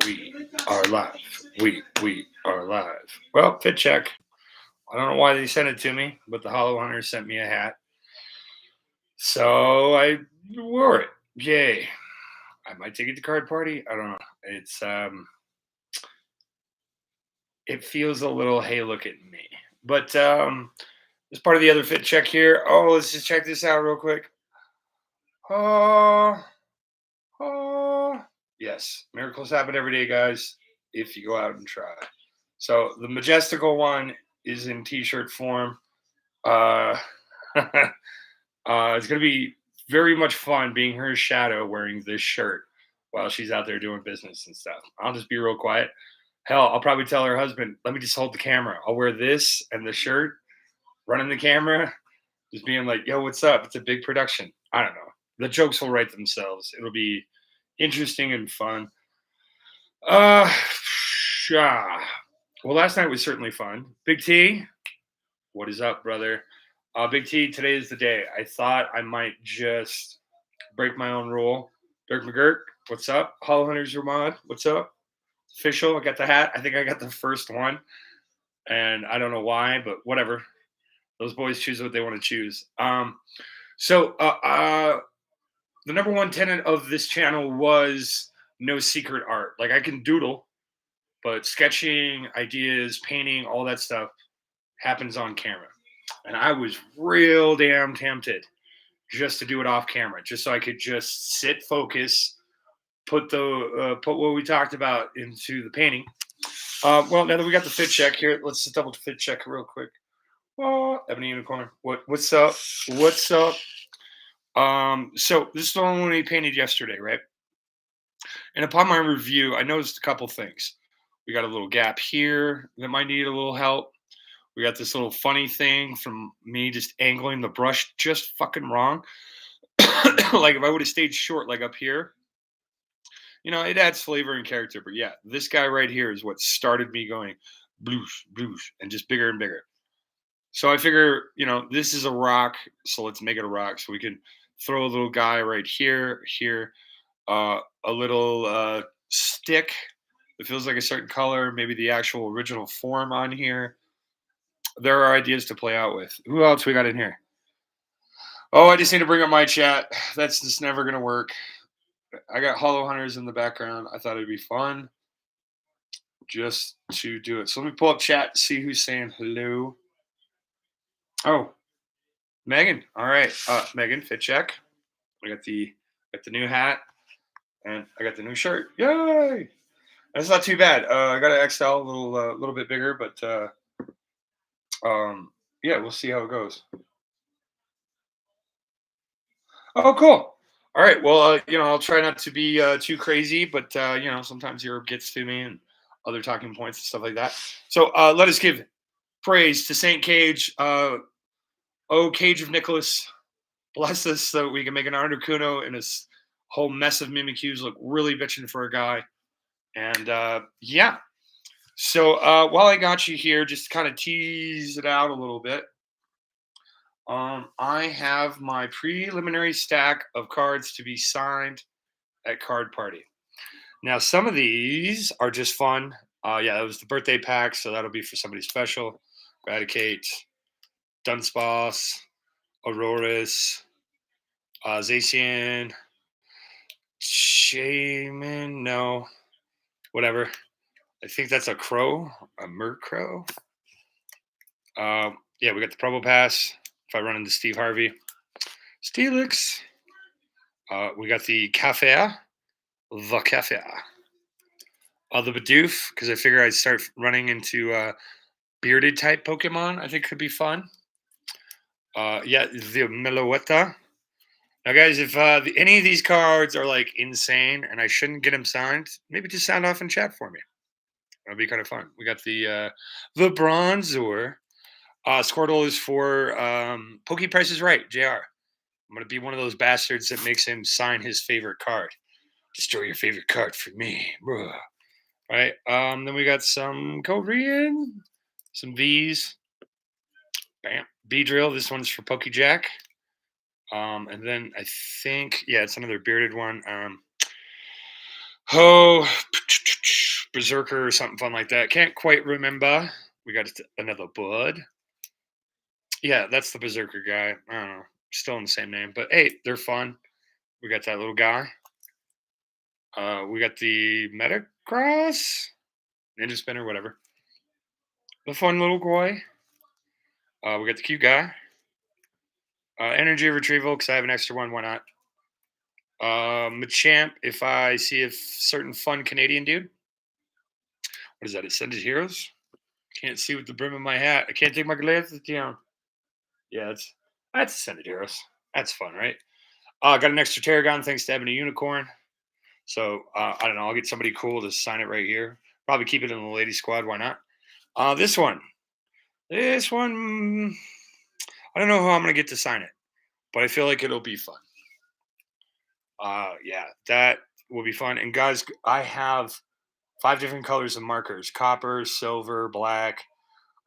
We are live. We are live. Well, fit check. I don't know why they sent it to me, but the Hollow Hunter sent me a hat. So I wore it. Yay. I might take it to card party. I don't know. It's it feels a little, hey, look at me. But as part of the other fit check here. Oh, let's just check this out real quick. Oh, yes, miracles happen every day, guys, if you go out and try. So the majestical one is in t-shirt form. Uh, it's going to be very much fun being her shadow wearing this shirt while she's out there doing business and stuff. I'll just be real quiet. Hell, I'll probably tell her husband, let me just hold the camera. I'll wear this and the shirt, running the camera, just being like, yo, what's up? It's a big production. I don't know. The jokes will write themselves. It'll be interesting and fun. Yeah. Well, last night was certainly fun. Big T, what is up, brother? Big T, today is the day. I thought I might just break my own rule. Dirk McGurk, what's up? Hollow Hunters Ramad, what's up? Official, I got the hat. I think I got the first one. And I don't know why, but whatever. Those boys choose what they want to choose. So the number one tenet of this channel was no secret art. Like I can doodle, but sketching, ideas, painting, all that stuff happens on camera. And I was real damn tempted just to do it off camera, just so I could just sit, focus, put what we talked about into the painting. Well, now that we got the fit check here, let's just double fit check real quick. Oh, Ebony Unicorn, what's up? What's up? So this is the one we painted yesterday, right? And upon my review, I noticed a couple things. We got a little gap here that might need a little help. We got this little funny thing from me just angling the brush just fucking wrong. Like if I would have stayed short, like up here, it adds flavor and character. But yeah, this guy right here is what started me going bloosh, bloosh, and just bigger and bigger. So I figure, this is a rock, so let's make it a rock. So we can throw a little guy right here, a little stick that feels like a certain color, maybe the actual original form on here. There are ideas to play out with. Who else we got in here? Oh, I just need to bring up my chat. That's just never going to work. I got Hollow Hunters in the background. I thought it'd be fun just to do it. So let me pull up chat, see who's saying hello. Oh, Megan. All right. Megan, fit check. I got the new hat and I got the new shirt. Yay! That's not too bad. I got an XL, a little bit bigger, but yeah, we'll see how it goes. Oh, cool. All right. Well, I'll try not to be too crazy, but sometimes Europe gets to me and other talking points and stuff like that. So let us give praise to Saint Cage. Oh, Cage of Nicholas, bless us so we can make an Articuno and this whole mess of Mimikyus look really bitching for a guy. And yeah. So while I got you here, just to kind of tease it out a little bit. I have my preliminary stack of cards to be signed at Card Party. Now, some of these are just fun. Yeah, that was the birthday pack, so that'll be for somebody special. Gradicate, Dunsparce, Auroras, Zacian, Shaman, no, whatever. I think that's a crow, a Murkrow. Yeah, we got the Probo Pass. If I run into Steve Harvey. Steelix. We got the Café. The Café. The Bidoof, because I figure I'd start running into bearded type Pokemon. I think could be fun. Yeah, the Meloetta. Now, guys, if any of these cards are like insane and I shouldn't get them signed, maybe just sound off in chat for me. That'll be kind of fun. We got the Bronzor. Squirtle is for Poke Price is Right, JR. I'm going to be one of those bastards that makes him sign his favorite card. Destroy your favorite card for me. Bruh. All right. Then we got some Korean, some V's. Bam. B-Drill. This one's for PokeJac. And then I think, yeah, it's another bearded one. Oh, Berserker or something fun like that. Can't quite remember. We got another bud. Yeah, that's the Berserker guy. I don't know. Still in the same name, but hey, they're fun. We got that little guy. We got the Metacross, Ninja Spinner, whatever. The fun little guy. We got the cute guy. Energy retrieval, because I have an extra one. Why not? Machamp, if I see a certain fun Canadian dude. What is that? Ascended Heroes? Can't see with the brim of my hat. I can't take my glasses down. Yeah, that's Ascended Heroes. That's fun, right? Got an extra Tarragon thanks to Ebony Unicorn. So I don't know. I'll get somebody cool to sign it right here. Probably keep it in the ladies squad. Why not? This one. I don't know how I'm gonna get to sign it, but I feel like it'll be fun. Yeah, that will be fun. And guys, I have 5 different colors of markers: copper, silver, black.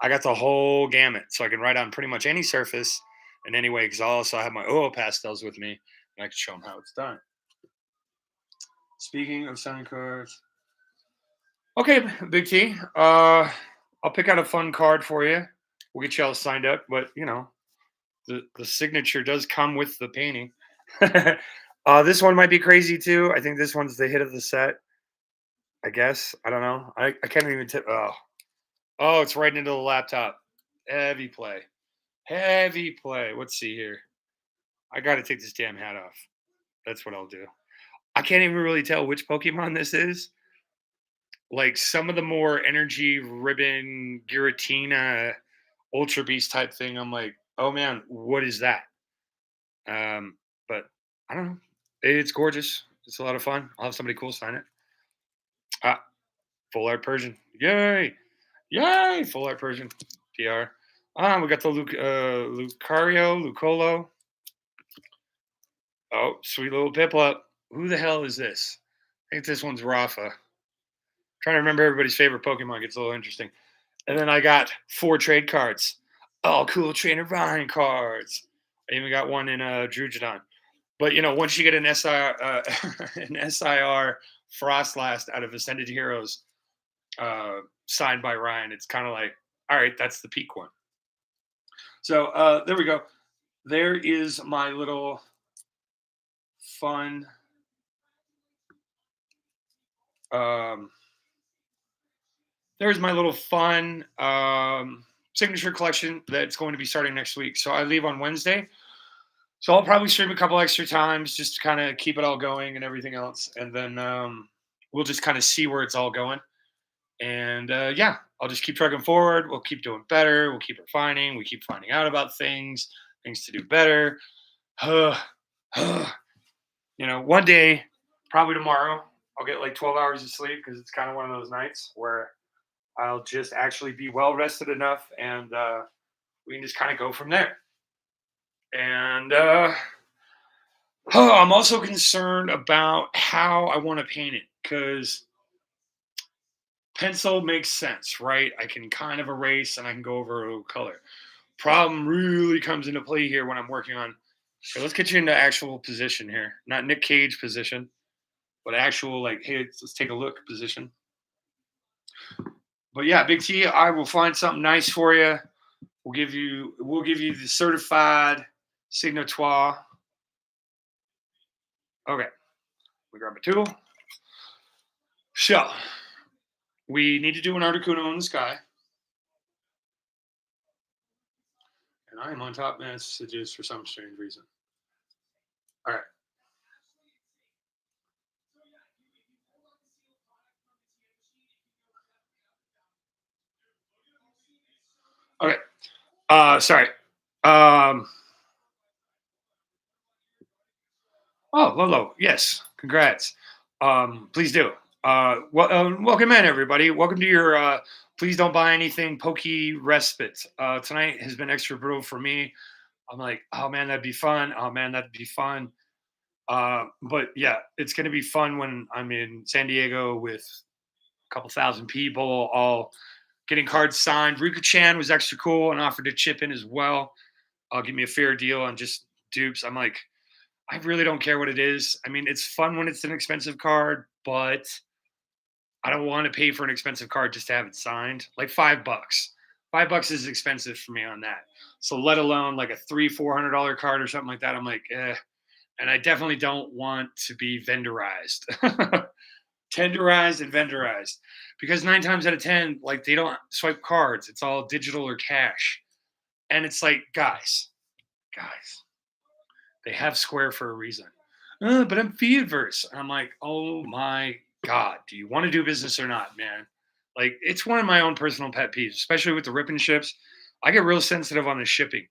I got the whole gamut, so I can write on pretty much any surface in any way. Because I also have my oil pastels with me, and I can show them how it's done. Speaking of signing cards, okay, Big T. I'll pick out a fun card for you. We'll get you all signed up, but you know, the signature does come with the painting. This one might be crazy too. I think this one's the hit of the set. I guess. I don't know. I can't even tip. Oh, it's right into the laptop. Heavy play. Heavy play. Let's see here. I got to take this damn hat off. That's what I'll do. I can't even really tell which Pokemon this is. Like some of the more energy ribbon Giratina Ultra Beast type thing. I'm like, oh man, what is that? But I don't know. It's gorgeous. It's a lot of fun. I'll have somebody cool sign it. Ah, full art Persian. Yay! Yay! Full art Persian. PR. We got the Lucolo. Oh, sweet little Piplup. Who the hell is this? I think this one's Rafa. Trying to remember everybody's favorite Pokemon gets a little interesting. And then I got 4 trade cards. Oh, cool Trainer Ryan cards. I even got one in Drugidon. But you know, once you get an an SIR Frostlast out of Ascended Heroes signed by Ryan, it's kind of like, all right, that's the peak one. So there we go. There is my little fun there's my little fun signature collection that's going to be starting next week. So I leave on Wednesday. So I'll probably stream a couple extra times just to kind of keep it all going and everything else. And then we'll just kind of see where it's all going. And yeah, I'll just keep trucking forward. We'll keep doing better. We'll keep refining. We keep finding out about things to do better. You know, one day, probably tomorrow, I'll get like 12 hours of sleep because it's kind of one of those nights where I'll just actually be well rested enough and we can just kind of go from there. And I'm also concerned about how I want to paint it because pencil makes sense, right? I can kind of erase and I can go over a color. Problem really comes into play here when I'm working on. So let's get you into actual position here, not Nick Cage position, but actual like, hey, let's take a look position. But yeah, Big T, I will find something nice for you. We'll give you the certified signatoire. Okay, we grab a tool. So we need to do an Articuno in the sky. And I am on top messages for some strange reason. All right. Okay. Sorry. Oh, Lolo. Yes. Congrats. Please do. Welcome in, everybody. Welcome to your please don't buy anything Poke Respite. Tonight has been extra brutal for me. I'm like, oh man, that'd be fun. Oh man, that'd be fun. But yeah, it's gonna be fun when I'm in San Diego with a couple thousand people, all getting cards signed. Rika-chan was extra cool and offered to chip in as well. Give me a fair deal on just dupes. I'm like, I really don't care what it is. I mean, it's fun when it's an expensive card, but I don't want to pay for an expensive card just to have it signed. Like $5. $5 is expensive for me on that. So let alone like a $300-400 card or something like that. I'm like, eh. And I definitely don't want to be vendorized. Tenderized and vendorized. Because 9 times out of 10, like they don't swipe cards. It's all digital or cash. And it's like, guys, they have Square for a reason. But I'm fee adverse. And I'm like, oh my God, do you want to do business or not, man? Like, it's one of my own personal pet peeves, especially with the rip and ships. I get real sensitive on the shipping,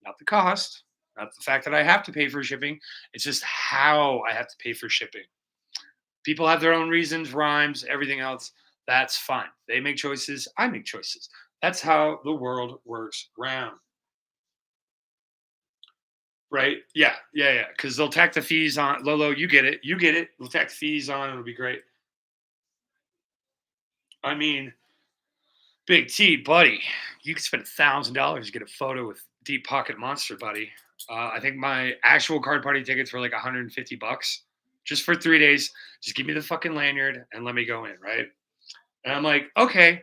not the cost, not the fact that I have to pay for shipping. It's just how I have to pay for shipping. People have their own reasons, rhymes, everything else. That's fine. They make choices. I make choices. That's how the world works round. Right? Yeah. Because they'll tack the fees on. Lolo, you get it. You get it. They'll tack the fees on. It'll be great. I mean, Big T, buddy, you can spend $1,000 to get a photo with Deep Pocket Monster, buddy. I think my actual card party tickets were like $150 just for 3 days. Just give me the fucking lanyard and let me go in, right? And I'm like, okay,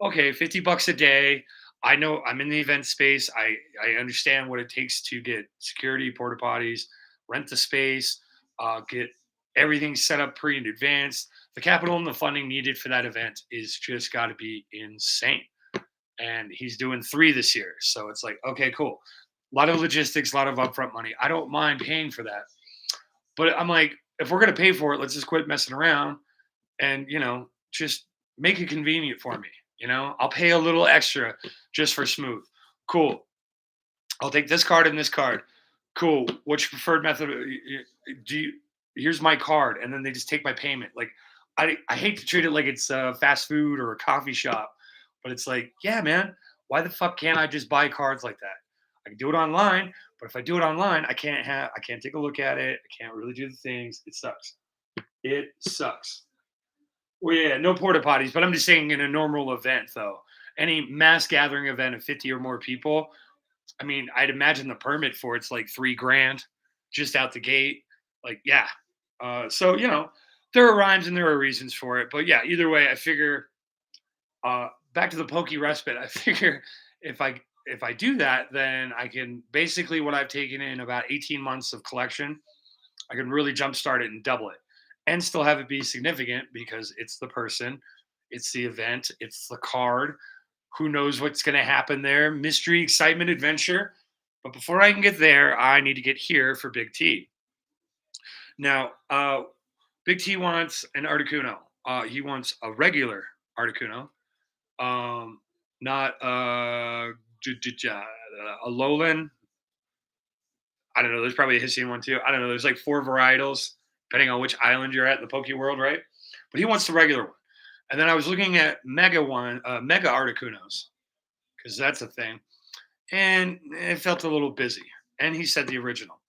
$50 a day. I know I'm in the event space. I understand what it takes to get security, porta potties, rent the space, get everything set up pre and advanced. The capital and the funding needed for that event is just got to be insane. And he's doing 3 this year, so it's like, okay, cool. A lot of logistics, a lot of upfront money. I don't mind paying for that, but I'm like, if we're gonna pay for it, let's just quit messing around and just make it convenient for me. I'll pay a little extra just for smooth. Cool. I'll take this card and this card. Cool. What's your preferred method? Do you? Here's my card, and then they just take my payment. Like, I hate to treat it like it's fast food or a coffee shop, but it's like, yeah, man, why the fuck can't I just buy cards like that? I can do it online, but if I do it online, I can't take a look at it. I can't really do the things. It sucks. It sucks. Well, yeah, no porta potties, but I'm just saying in a normal event though. Any mass gathering event of 50 or more people, I mean, I'd imagine the permit for it's like 3 grand just out the gate. Like, yeah. So there are rhymes and there are reasons for it. But yeah, either way, I figure back to the pokey respite. I figure if I do that, then I can basically what I've taken in about 18 months of collection, I can really jumpstart it and double it, and still have it be significant because it's the person, it's the event, it's the card. Who knows what's going to happen there? Mystery, excitement, adventure. But before I can get there, I need to get here for Big T. Now, Big T wants an Articuno. He wants a regular Articuno, not a Lowland. I don't know. There's probably a Hissing one too. I don't know. There's like 4 varietals depending on which island you're at in the Poke World, right? But he wants the regular one. And then I was looking at Mega Articunos because that's a thing, and it felt a little busy. And he said the original,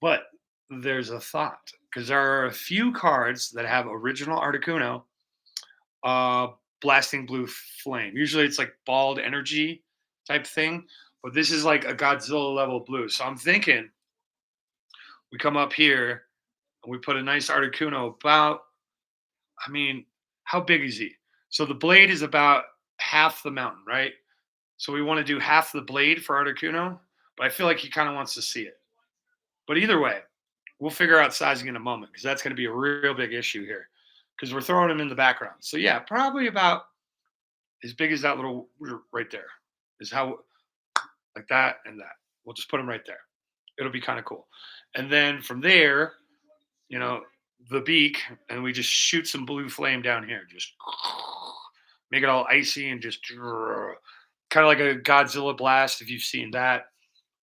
but there's a thought because there are a few cards that have original Articuno, blasting blue flame. Usually it's like bald energy type thing, but this is like a Godzilla level blue. So I'm thinking we come up here and we put a nice Articuno about, I mean, how big is he? So the blade is about half the mountain, right? So we want to do half the blade for Articuno, but I feel like he kind of wants to see it. But either way, we'll figure out sizing in a moment because that's going to be a real big issue here because we're throwing him in the background. So yeah, probably about as big as that little right there is how, like that and that. We'll just put him right there. It'll be kind of cool. And then from there, the beak, and we just shoot some blue flame down here. Just make it all icy and just kind of like a Godzilla blast if you've seen that.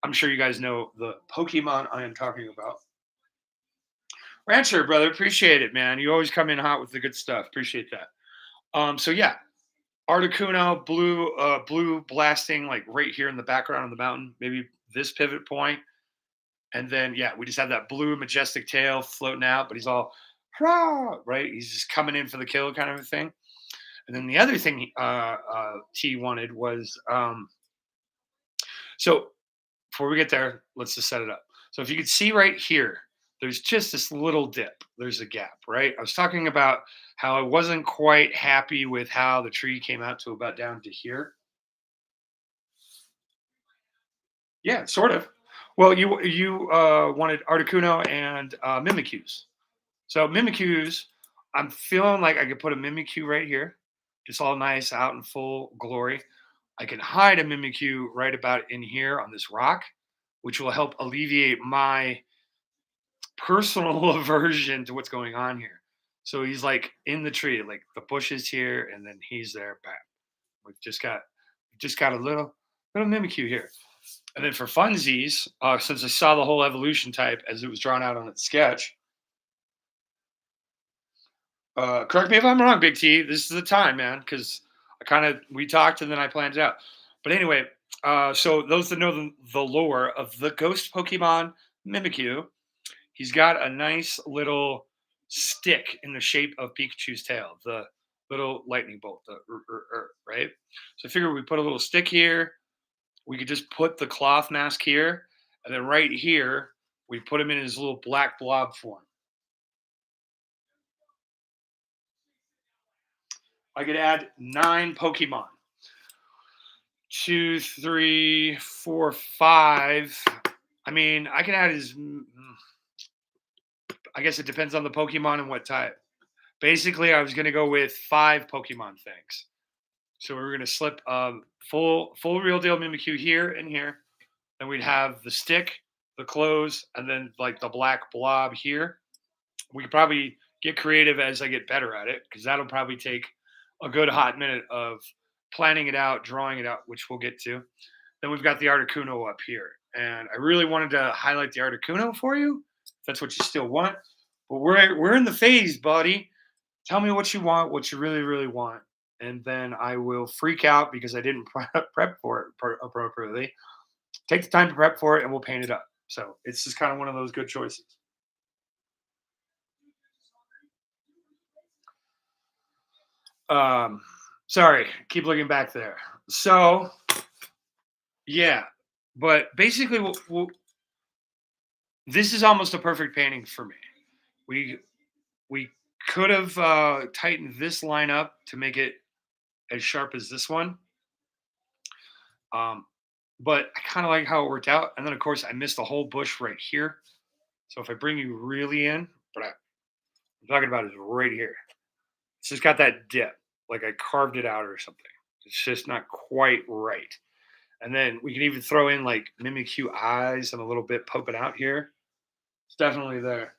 I'm sure you guys know the Pokemon I am talking about. Rancher, brother, appreciate it, man. You always come in hot with the good stuff. Appreciate that. So yeah, Articuno, blue blasting like right here in the background of the mountain, maybe this pivot point. And then, yeah, we just have that blue majestic tail floating out, but he's all, hurrah, right? He's just coming in for the kill kind of a thing. And then the other thing T wanted was, so before we get there, let's just set it up. So if you could see right here, there's just this little dip. There's a gap, right? I was talking about how I wasn't quite happy with how the tree came out to about down to here. Yeah, sort of. Well, you wanted Articuno and Mimikyus. So Mimikyus, I'm feeling like I could put a Mimikyu right here, just all nice out in full glory. I can hide a Mimikyu right about in here on this rock, which will help alleviate my personal aversion to what's going on here. So he's like in the tree, like the bush is here, and then he's there. Bam. We've just got a little Mimikyu here. And then for funsies, since I saw the whole evolution type as it was drawn out on its sketch, correct me if I'm wrong, Big T. This is the time, man, because we talked and then I planned it out. But anyway, so those that know the lore of the ghost Pokemon Mimikyu, he's got a nice little stick in the shape of Pikachu's tail, the little lightning bolt, right? So I figured we put a little stick here. We could just put the cloth mask here, and then right here, we put him in his little black blob form. I could add 9 Pokemon. 2, 3, 4, 5. I mean, I can add I guess it depends on the Pokemon and what type. Basically, I was going to go with 5 Pokemon things. So we were going to slip full real deal Mimikyu here and here. Then we'd have the stick, the clothes, and then like the black blob here. We could probably get creative as I get better at it, because that'll probably take a good hot minute of planning it out, drawing it out, which we'll get to. Then we've got the Articuno up here. And I really wanted to highlight the Articuno for you, if that's what you still want. But we're in the phase, buddy. Tell me what you want, what you really, really want. And then I will freak out because I didn't prep for it appropriately. Take the time to prep for it, and we'll paint it up. So it's just kind of one of those good choices. Sorry, keep looking back there. So, yeah, but basically, this is almost a perfect painting for me. We could have tightened this line up to make it as sharp as this one. But I kind of like how it worked out. And then, of course, I missed the whole bush right here. So if I bring you really in, what I'm talking about is right here. It's just got that dip, like I carved it out or something. It's just not quite right. And then we can even throw in like Mimikyu eyes and a little bit poking out here. It's definitely there.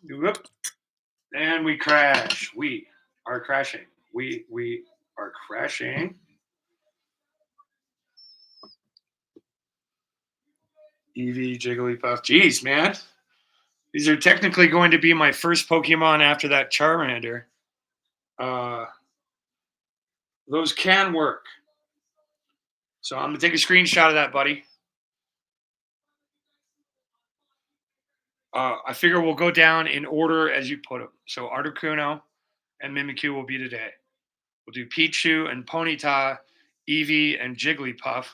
Whoop. And we crash. We are crashing. We are crashing. Eevee, Jigglypuff. Jeez, man. These are technically going to be my first Pokemon after that Charmander. Those can work. So I'm going to take a screenshot of that, buddy. I figure we'll go down in order as you put them. So Articuno and Mimikyu will be today. We'll do Pichu and Ponyta, Eevee and Jigglypuff.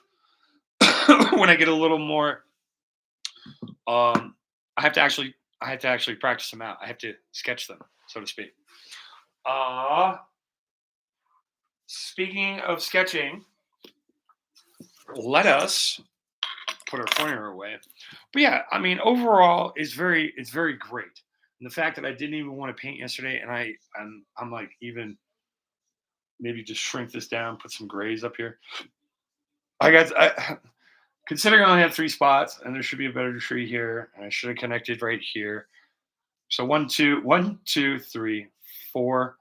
When I get a little more, I have to actually practice them out. I have to sketch them, so to speak. Speaking of sketching, let us put our pointer away. But yeah, I mean, overall, it's very great. And the fact that I didn't even want to paint yesterday, and I'm like, even maybe just shrink this down, put some grays up here. Considering I only have 3 spots, and there should be a better tree here, and I should have connected right here. So 1, 2, 3, 4,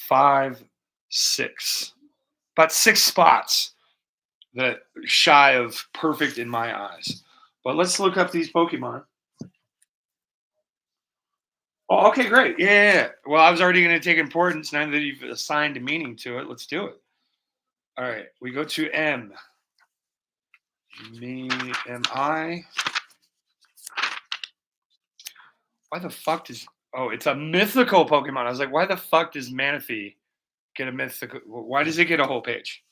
5, 6. About 6 spots that shy of perfect in my eyes. But let's look up these Pokemon. Oh, okay, great. Yeah. Well, I was already going to take importance now that you've assigned a meaning to it. Let's do it. All right. We go to M. M-I. Why the fuck does... Oh, it's a mythical Pokemon. I was like, why the fuck does Manaphy get a mythical... Why does it get a whole page?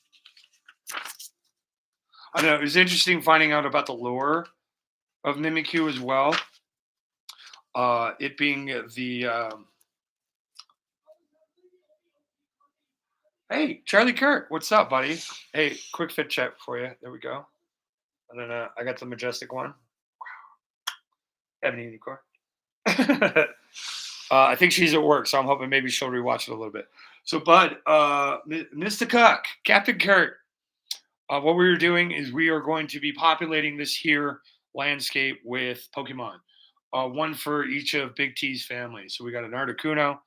I don't know. It was interesting finding out about the lore of Mimikyu as well. It being the hey, Charlie Kirk, what's up, buddy? Hey, quick fit check for you. There we go. And then I got the majestic one. Ebony Unicorn. I think she's at work, so I'm hoping maybe she'll rewatch it a little bit. So, Bud, Mr. Cook, Captain Kurt, what we are doing is we are going to be populating this here landscape with Pokemon, one for each of Big T's families. So we got an Articuno,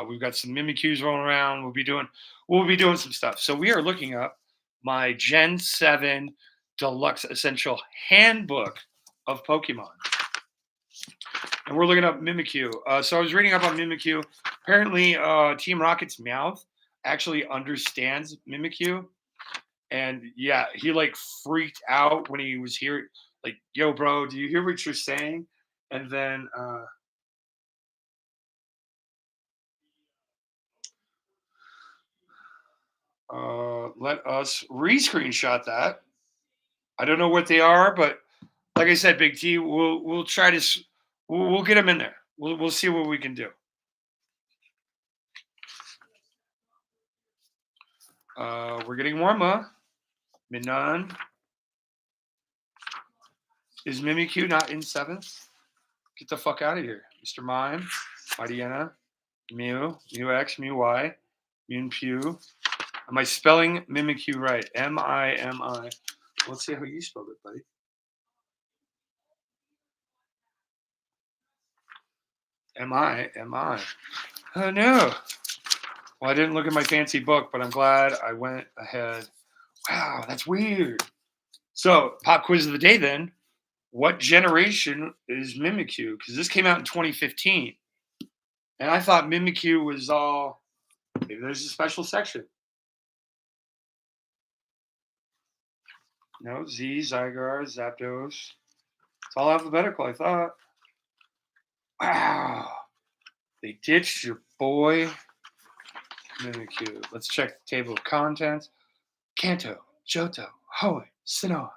we've got some Mimikyus rolling around. We'll be doing some stuff. So we are looking up my Gen 7 Deluxe Essential Handbook of Pokemon. And we're looking up Mimikyu. So I was reading up on Mimikyu. Apparently, Team Rocket's Meowth actually understands Mimikyu. And yeah, he like freaked out when he was here. Like, yo, bro, do you hear what you're saying? And then let us re-screenshot that. I don't know what they are, but like I said, Big T, we'll try to we'll get them in there. We'll see what we can do. We're getting warmer. Minan. Is Mimikyu not in 7th? Get the fuck out of here. Mr. Mime, Mariana, Mew, Mew-X, Mew-Y, Mew-Pew. Am I spelling Mimikyu right? M-I-M-I. Let's see how you spelled it, buddy. M-I-M-I. Oh, no. Well, I didn't look at my fancy book, but I'm glad I went ahead. Wow, that's weird. So, pop quiz of the day then. What generation is Mimikyu? Because this came out in 2015. And I thought Mimikyu was all, maybe there's a special section. No, Z, Zygar, Zapdos. It's all alphabetical, I thought. Wow. They ditched your boy Mimikyu. Let's check the table of contents. Kanto, Johto, Hoenn, Sinnoh,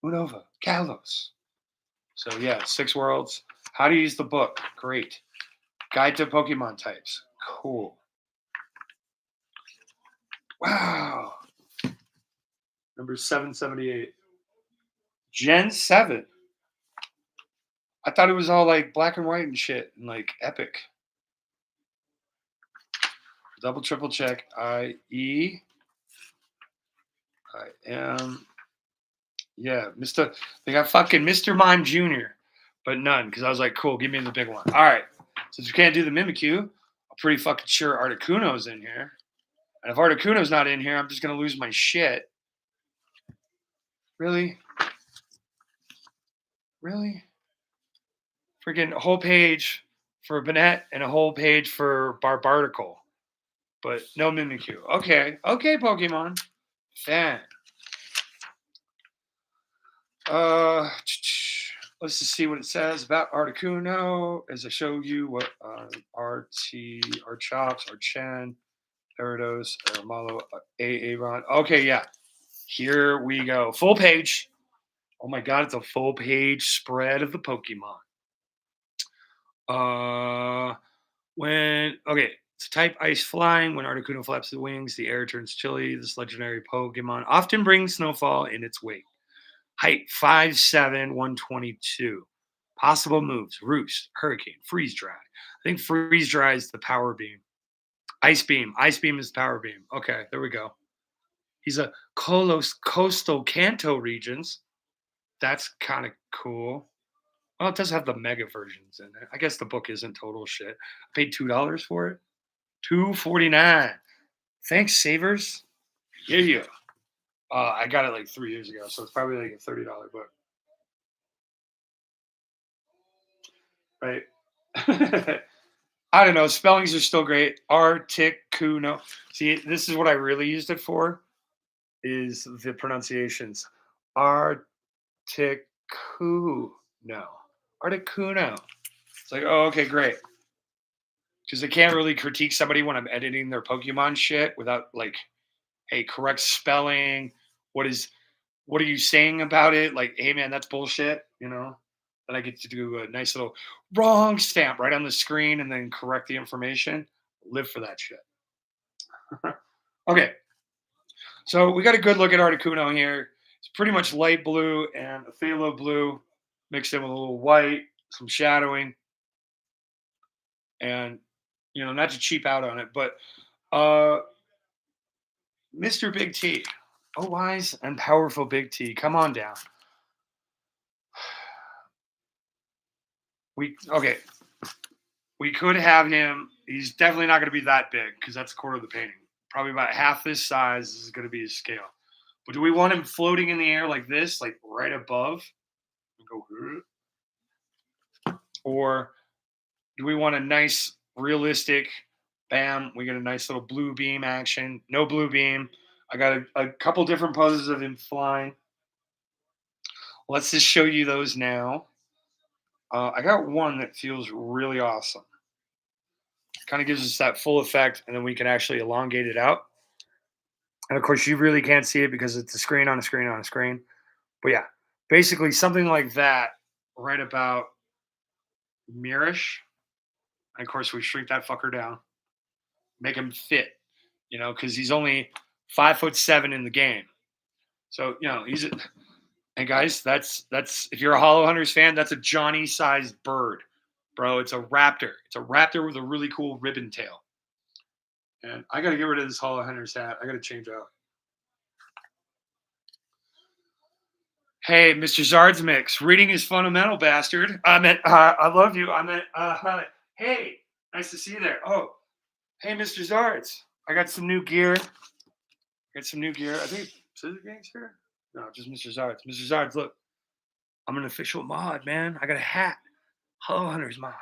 Unova, Kalos. So yeah, 6 worlds. How to use the book. Great. Guide to Pokemon types. Cool. Wow. Number 778. Gen 7. I thought it was all like black and white and shit and like epic. Double triple check. I am. Yeah, they got fucking Mr. Mime Jr., but none, because I was like, cool, give me the big one. All right, since we can't do the Mimikyu, I'm pretty fucking sure Articuno's in here. And if Articuno's not in here, I'm just going to lose my shit. Really? Really? Freaking a whole page for Banette and a whole page for Barbarticle. But no Mimikyu. Okay, Pokemon. Fan. Let's just see what it says about Articuno as I show you what RT, our chops, our Chen, Gyarados, Malo, Aaron. Okay, yeah. Here we go. Full page. Oh my god, it's a full page spread of the Pokemon. It's type ice flying. When Articuno flaps the wings, the air turns chilly. This legendary Pokemon often brings snowfall in its wake. Height 5'7", 122. Possible moves: Roost, Hurricane, Freeze Dry. I think Freeze Dry is the Power Beam. Ice Beam. Ice Beam is Power Beam. Okay, there we go. He's a coastal Kanto regions. That's kind of cool. Well, it does have the mega versions in it. I guess the book isn't total shit. I paid $2 for it. $2.49. Thanks, Savers. Yeah. I got it like 3 years ago, so it's probably like a $30 book. Right? I don't know. Spellings are still great. Articuno. See, this is what I really used it for, is the pronunciations. Articuno. Articuno. It's like, oh, okay, great. Because I can't really critique somebody when I'm editing their Pokemon shit without like, hey, correct spelling. What is what are you saying about it? Like, hey man, that's bullshit, you know? Then I get to do a nice little wrong stamp right on the screen and then correct the information. Live for that shit. Okay, so we got a good look at Articuno here. It's pretty much light blue and a phthalo blue mixed in with a little white, some shadowing, and not to cheap out on it, but uh Mr. Big T. Oh, wise and powerful Big T. Come on down. Okay. We could have him. He's definitely not going to be that big because that's a quarter of the painting. Probably about half this size is going to be his scale. But do we want him floating in the air like this, like right above? Go, or do we want a nice, realistic, bam, we get a nice little blue beam action. No blue beam. I got a couple different poses of him flying. Let's just show you those now. I got one that feels really awesome. Kind of gives us that full effect, and then we can actually elongate it out. And of course, you really can't see it because it's a screen on a screen on a screen. But yeah, basically something like that, right about mirrorish. And of course, we shrink that fucker down, make him fit, because he's only 5'7" in the game. So he's and guys, that's if you're a Hollow Hunters fan, that's a Johnny-sized bird, bro. It's a raptor. It's a raptor with a really cool ribbon tail. And I got to get rid of this Hollow Hunters hat. I got to change out. Hey, Mr. Zard's Mix. Reading is fundamental, bastard. I meant, I love you. I meant, hey, nice to see you there. Oh, hey, Mr. Zards. I got some new gear. I think Scissor Gang's here. No, just Mr. Zards. Mr. Zards, look. I'm an official mod, man. I got a hat. Hollow Hunters mod.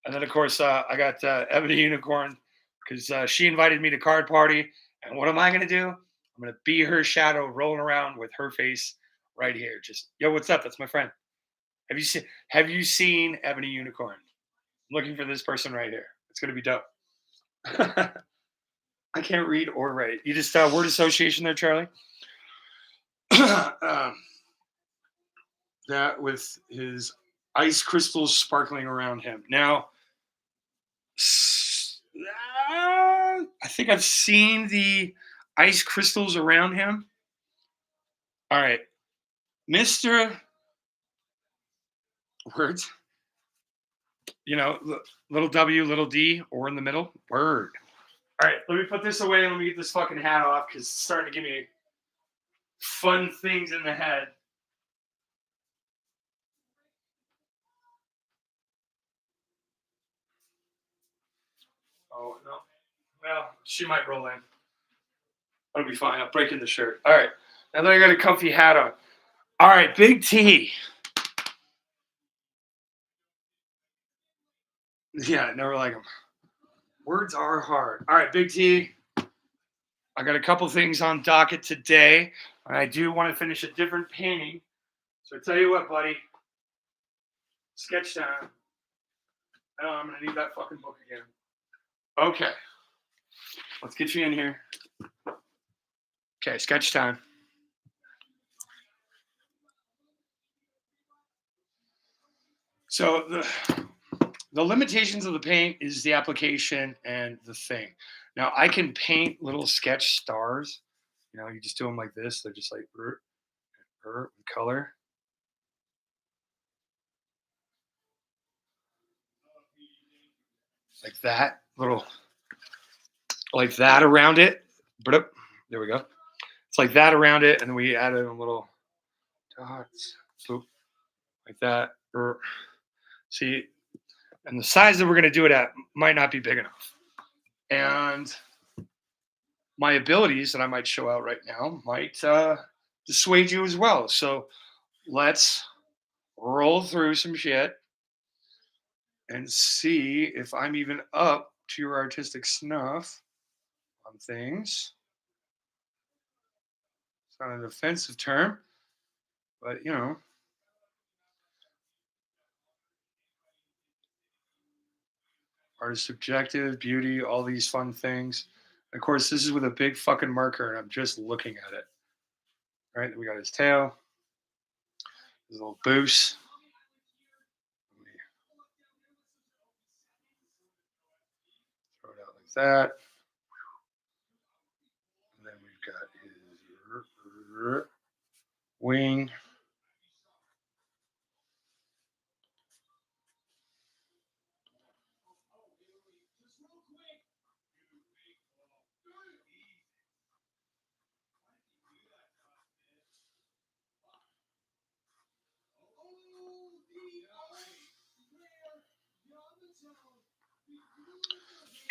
And then, of course, I got Ebony Unicorn because she invited me to card party. And what am I going to do? I'm going to be her shadow rolling around with her face right here. Just, yo, what's up? That's my friend. Have you seen Ebony Unicorn? I'm looking for this person right here. It's going to be dope. I can't read or write. You just word association there, Charlie? That with his ice crystals sparkling around him. Now, I think I've seen the ice crystals around him. All right. Mr. Words. Little W, little D, or in the middle. Word. All right. Let me put this away and let me get this fucking hat off because it's starting to give me fun things in the head. Oh, no. Well, she might roll in. That'll be fine. I'll break in the shirt. All right. Now that I got a comfy hat on. All right. Big T. Yeah, never like them. Words are hard. All right, Big T. I got a couple things on docket today. And I do want to finish a different painting. So I tell you what, buddy. Sketch time. Oh, I'm going to need that fucking book again. Okay. Let's get you in here. Okay, sketch time. So the limitations of the paint is the application and the thing. Now, I can paint little sketch stars. You just do them like this. They're just like color. Like that. Like that around it. There we go. It's like that around it. And then we added a little dots. Boop. Like that. See, and the size that we're going to do it at might not be big enough. And my abilities that I might show out right now might dissuade you as well. So let's roll through some shit and see if I'm even up to your artistic snuff on things. It's not an offensive term, but art is subjective, beauty, all these fun things. Of course, this is with a big fucking marker and I'm just looking at it. Right, then we got his tail, his little boost. Throw it out like that. And then we've got his wing.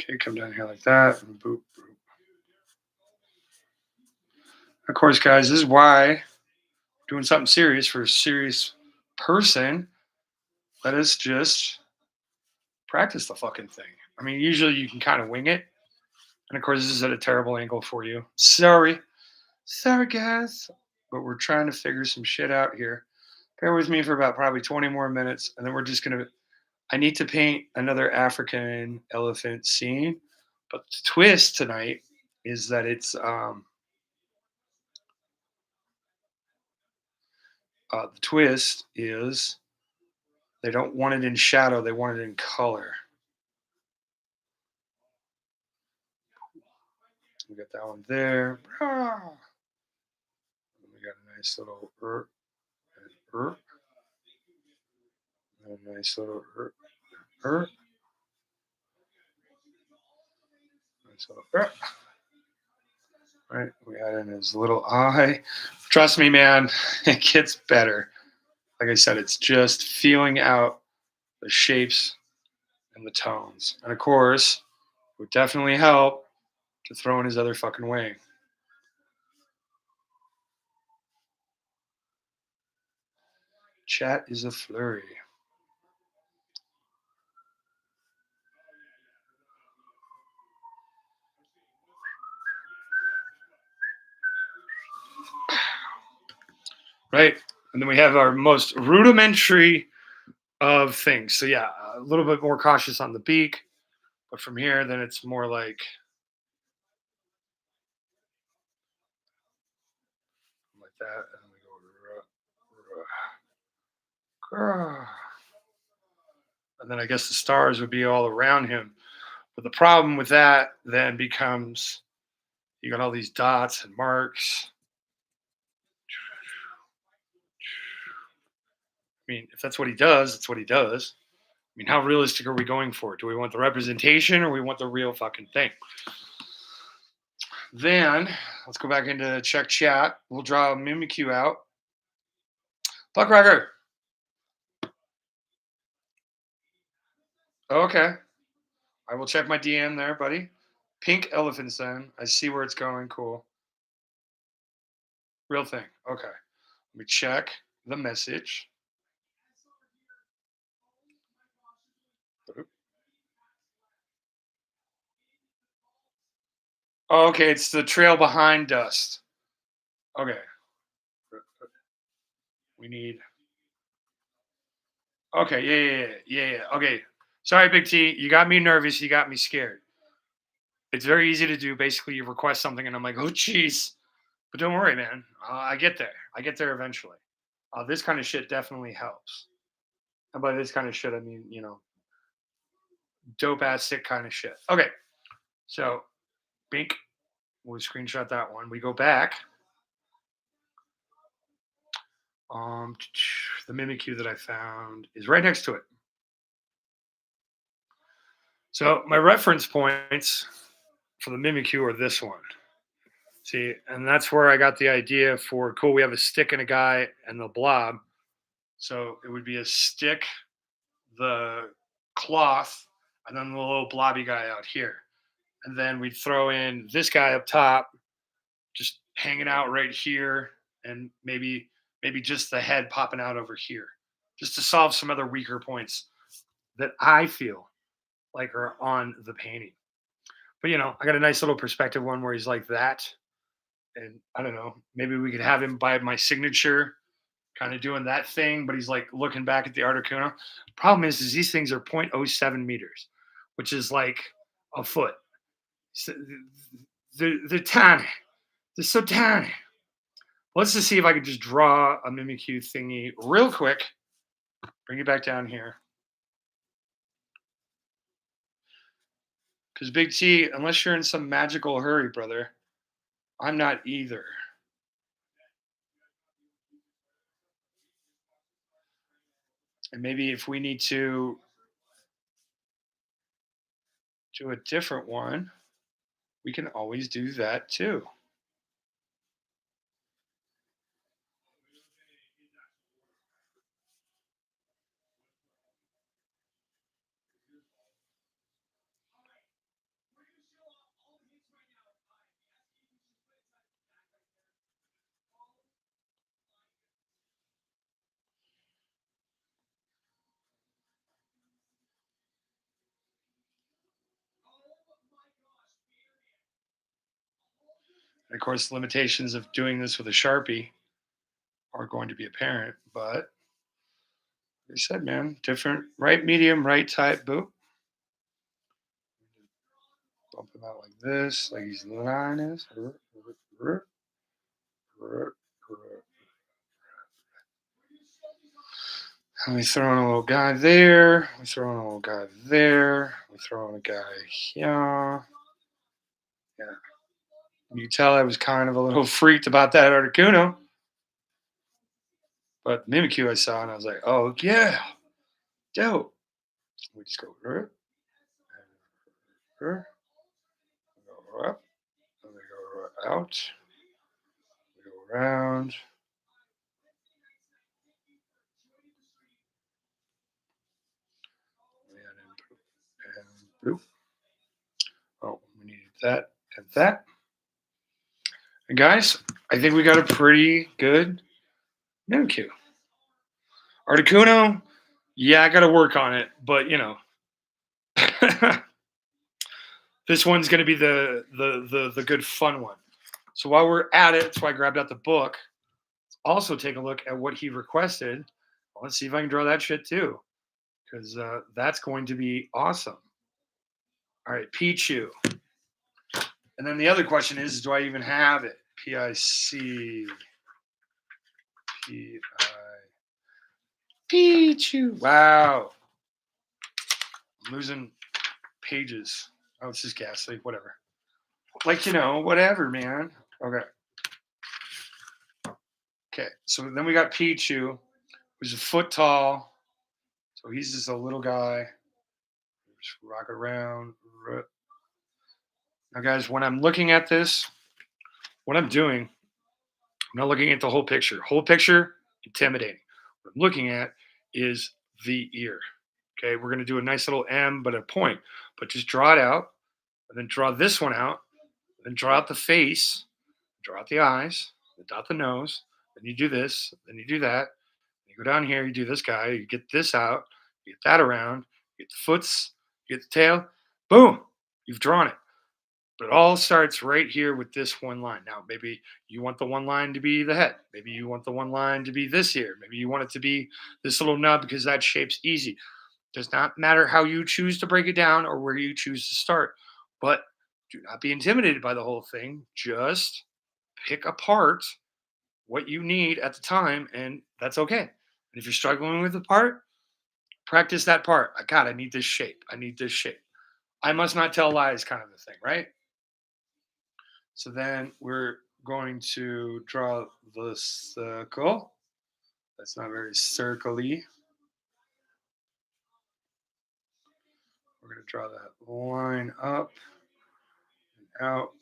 Okay, come down here like that. And boop, boop. Of course, guys, this is why doing something serious for a serious person, let us just practice the fucking thing. I mean, usually you can kind of wing it. And of course, this is at a terrible angle for you. Sorry, guys. But we're trying to figure some shit out here. Bear with me for about probably 20 more minutes. And then we're just going to, I need to paint another African elephant scene. But the twist tonight is that it's, the twist is they don't want it in shadow, they want it in color. We got that one there. We got a nice little and a nice little nice little right. We add in his little eye. Trust me, man, it gets better. Like I said, it's just feeling out the shapes and the tones. And of course, it would definitely help to throw in his other fucking wing. Chat is a flurry. Right? And then we have our most rudimentary of things. So yeah, a little bit more cautious on the beak. But from here, then it's more like that. And we go. And then I guess the stars would be all around him. But the problem with that then becomes you got all these dots and marks. I mean, if that's what he does, that's what he does. I mean, how realistic are we going for? Do we want the representation or we want the real fucking thing? Then let's go back into check chat. We'll draw a Mimikyu out. Buckracker. Okay. I will check my DM there, buddy. Pink elephant sen. I see where it's going. Cool. Real thing. Okay. Let me check the message. Oh, okay. It's the trail behind dust. Okay. We need. Okay. Yeah. Okay. Sorry, Big T. You got me nervous. You got me scared. It's very easy to do. Basically, you request something, and I'm like, oh, jeez. But don't worry, man. I get there. I get there eventually. This kind of shit definitely helps. And by this kind of shit, I mean, dope ass sick kind of shit. Okay. So, Bink, we'll screenshot that one. We go back. The Mimikyu that I found is right next to it. So my reference points for the Mimikyu are this one. See, and that's where I got the idea for cool. We have a stick and a guy and the blob. So it would be a stick, the cloth, and then the little blobby guy out here. And then we'd throw in this guy up top, just hanging out right here, and maybe just the head popping out over here, just to solve some other weaker points that I feel like are on the painting. But I got a nice little perspective one where he's like that. And I don't know, maybe we could have him by my signature, kind of doing that thing, but he's like looking back at the Articuno. Problem is these things are 0.07 meters, which is like a foot. So they're tiny. They're so tiny. Let's just see if I could just draw a Mimikyu thingy real quick. Bring it back down here. Because Big T, unless you're in some magical hurry, brother, I'm not either. And maybe if we need to do a different one, we can always do that too. And of course, the limitations of doing this with a Sharpie are going to be apparent, but like I said, man, different, right medium, right type, boop. Bump him out like this, like he's Linus. And we throw in a little guy there. We throw in a little guy there. We throw in a guy here. Yeah. You tell I was kind of a little freaked about that Articuno. But Mimikyu I saw and I was like, oh yeah, dope. We just go go up, and we go out, we go around. And boop. Oh, we needed that and that. And guys, I think we got a pretty good Mimikyu. Articuno, yeah, I got to work on it, but you know, this one's going to be the good fun one. So while we're at it, that's why I grabbed out the book. Also, take a look at what he requested. Let's see if I can draw that shit too, because that's going to be awesome. All right, Pichu. And then the other question is, do I even have it? P-I-C. P-I. Pichu. Wow. I'm losing pages. Oh, it's just ghastly. Whatever. Like, you know, whatever, man. Okay. Okay. So then we got Pichu, who's a foot tall. So he's just a little guy. Just rock around. Now, guys, when I'm looking at this, what I'm doing, I'm not looking at the whole picture. Whole picture, intimidating. What I'm looking at is the ear. Okay, we're going to do a nice little M, but a point. But just draw it out, and then draw this one out, and then draw out the face, draw out the eyes, then dot the nose. Then you do this, then you do that. You go down here, you do this guy, you get this out, you get that around, you get the foots, you get the tail. Boom, you've drawn it. But it all starts right here with this one line. Now, maybe you want the one line to be the head. Maybe you want the one line to be this here. Maybe you want it to be this little nub because that shape's easy. Does not matter how you choose to break it down or where you choose to start. But do not be intimidated by the whole thing. Just pick apart what you need at the time, and that's okay. And if you're struggling with the part, practice that part. God, I need this shape. I need this shape. I must not tell lies, kind of a thing, right? So then we're going to draw the circle. That's not very circle-y. We're going to draw that line up and out.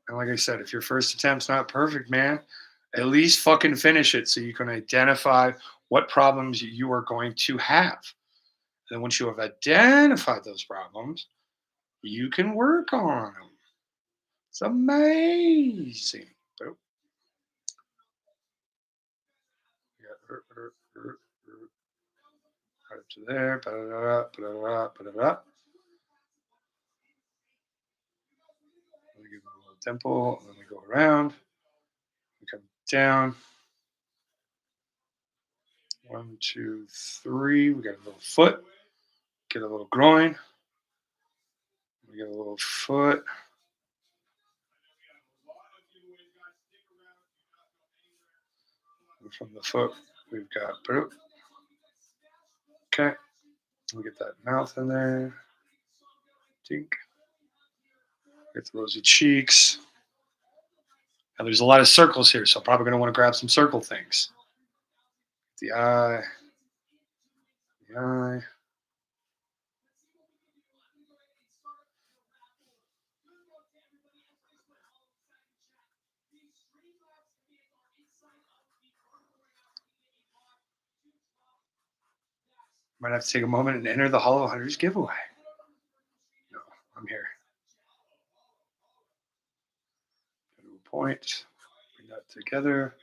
And like I said, if your first attempt's not perfect, man, at least fucking finish it so you can identify what problems you are going to have. And then once you have identified those problems, you can work on them. It's amazing. Oh, right up to there. We give it a little dimple, and then we go around. We come down. 1, 2, 3. We got a little foot. Get a little groin. We get a little foot. from the foot, we've got Brook. Okay. We'll get that mouth in there. Tink. Get the rosy cheeks. Now there's a lot of circles here, so I'm probably going to want to grab some circle things. The eye. The eye. Might have to take a moment and enter the Hollow Hunters giveaway. No, I'm here. Go to a point. Bring that together.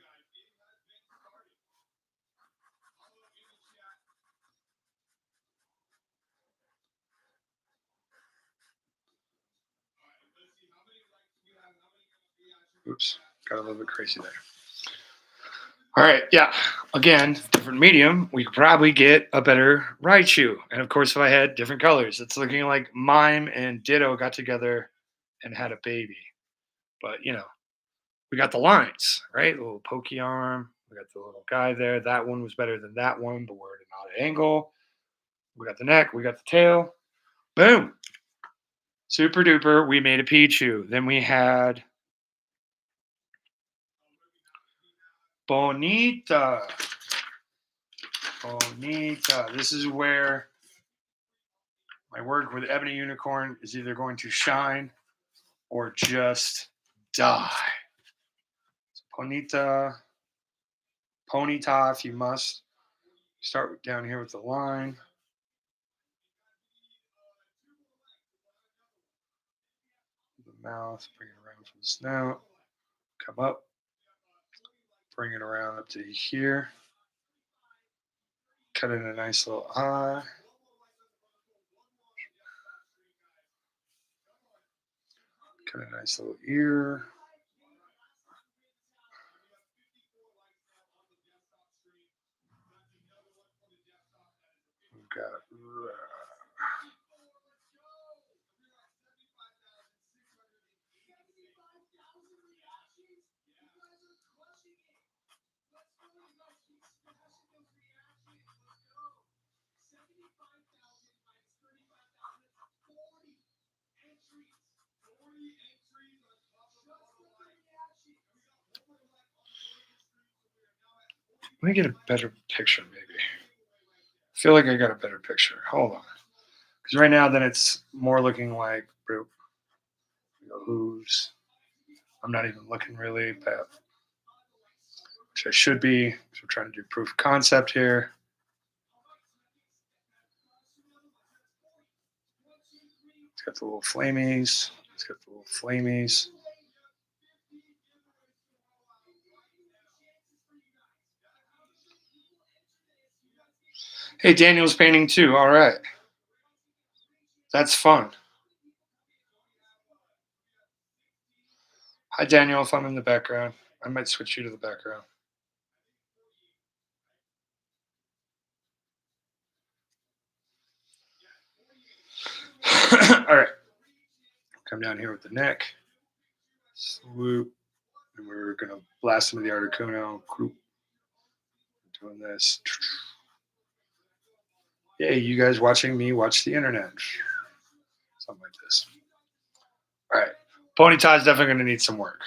Oops, got a little bit crazy there. All right, yeah. Again, different medium, we could probably get a better Raichu. And of course, if I had different colors, it's looking like Mime and Ditto got together and had a baby. But, you know, we got the lines, right? The little pokey arm. We got the little guy there. That one was better than that one, but we're at an odd angle. We got the neck. We got the tail. Boom. Super duper. We made a Pichu. Then we had Bonita. Bonita. This is where my work with Ebony Unicorn is either going to shine or just die. So Bonita. Ponyta, if you must. Start down here with the line. The mouth, bring it around from the snout. Come up. Bring it around up to here. Cut in a nice little eye. Cut a nice little ear. We've got let me get a better picture, maybe. I feel like I got a better picture. Hold on. Because right now, then it's more looking like hooves. I'm not even looking really, but which I should be. So we're trying to do proof of concept here. It's got the little flamies. It's got the little flamies. Hey, Daniel's painting too. All right. That's fun. Hi, Daniel, if I'm in the background. I might switch you to the background. All right. Come down here with the neck. Swoop. And we're going to blast into the Articuno. Doing this. Yay, you guys watching me watch the internet. Something like this. All right. Ponyta is definitely going to need some work.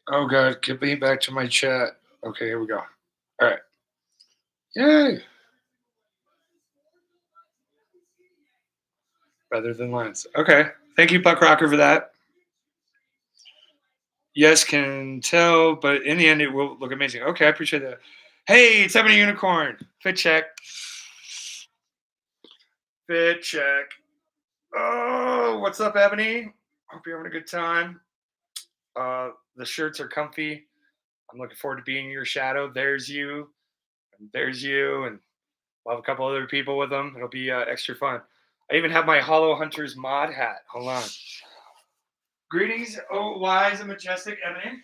Oh, God. Get me back to my chat. Okay, here we go. All right. Yay. Rather than lines. Okay. Thank you, Puck Rocker, for that. Yes, can tell, but in the end, it will look amazing. Okay, I appreciate that. Hey, it's Ebony Unicorn. Fit check. Fit check. Oh, what's up, Ebony? Hope you're having a good time. The shirts are comfy. I'm looking forward to being your shadow. There's you, and there's you, and we'll have a couple other people with them. It'll be extra fun. I even have my Hollow Hunters mod hat. Hold on. Greetings, oh wise and majestic Ebony.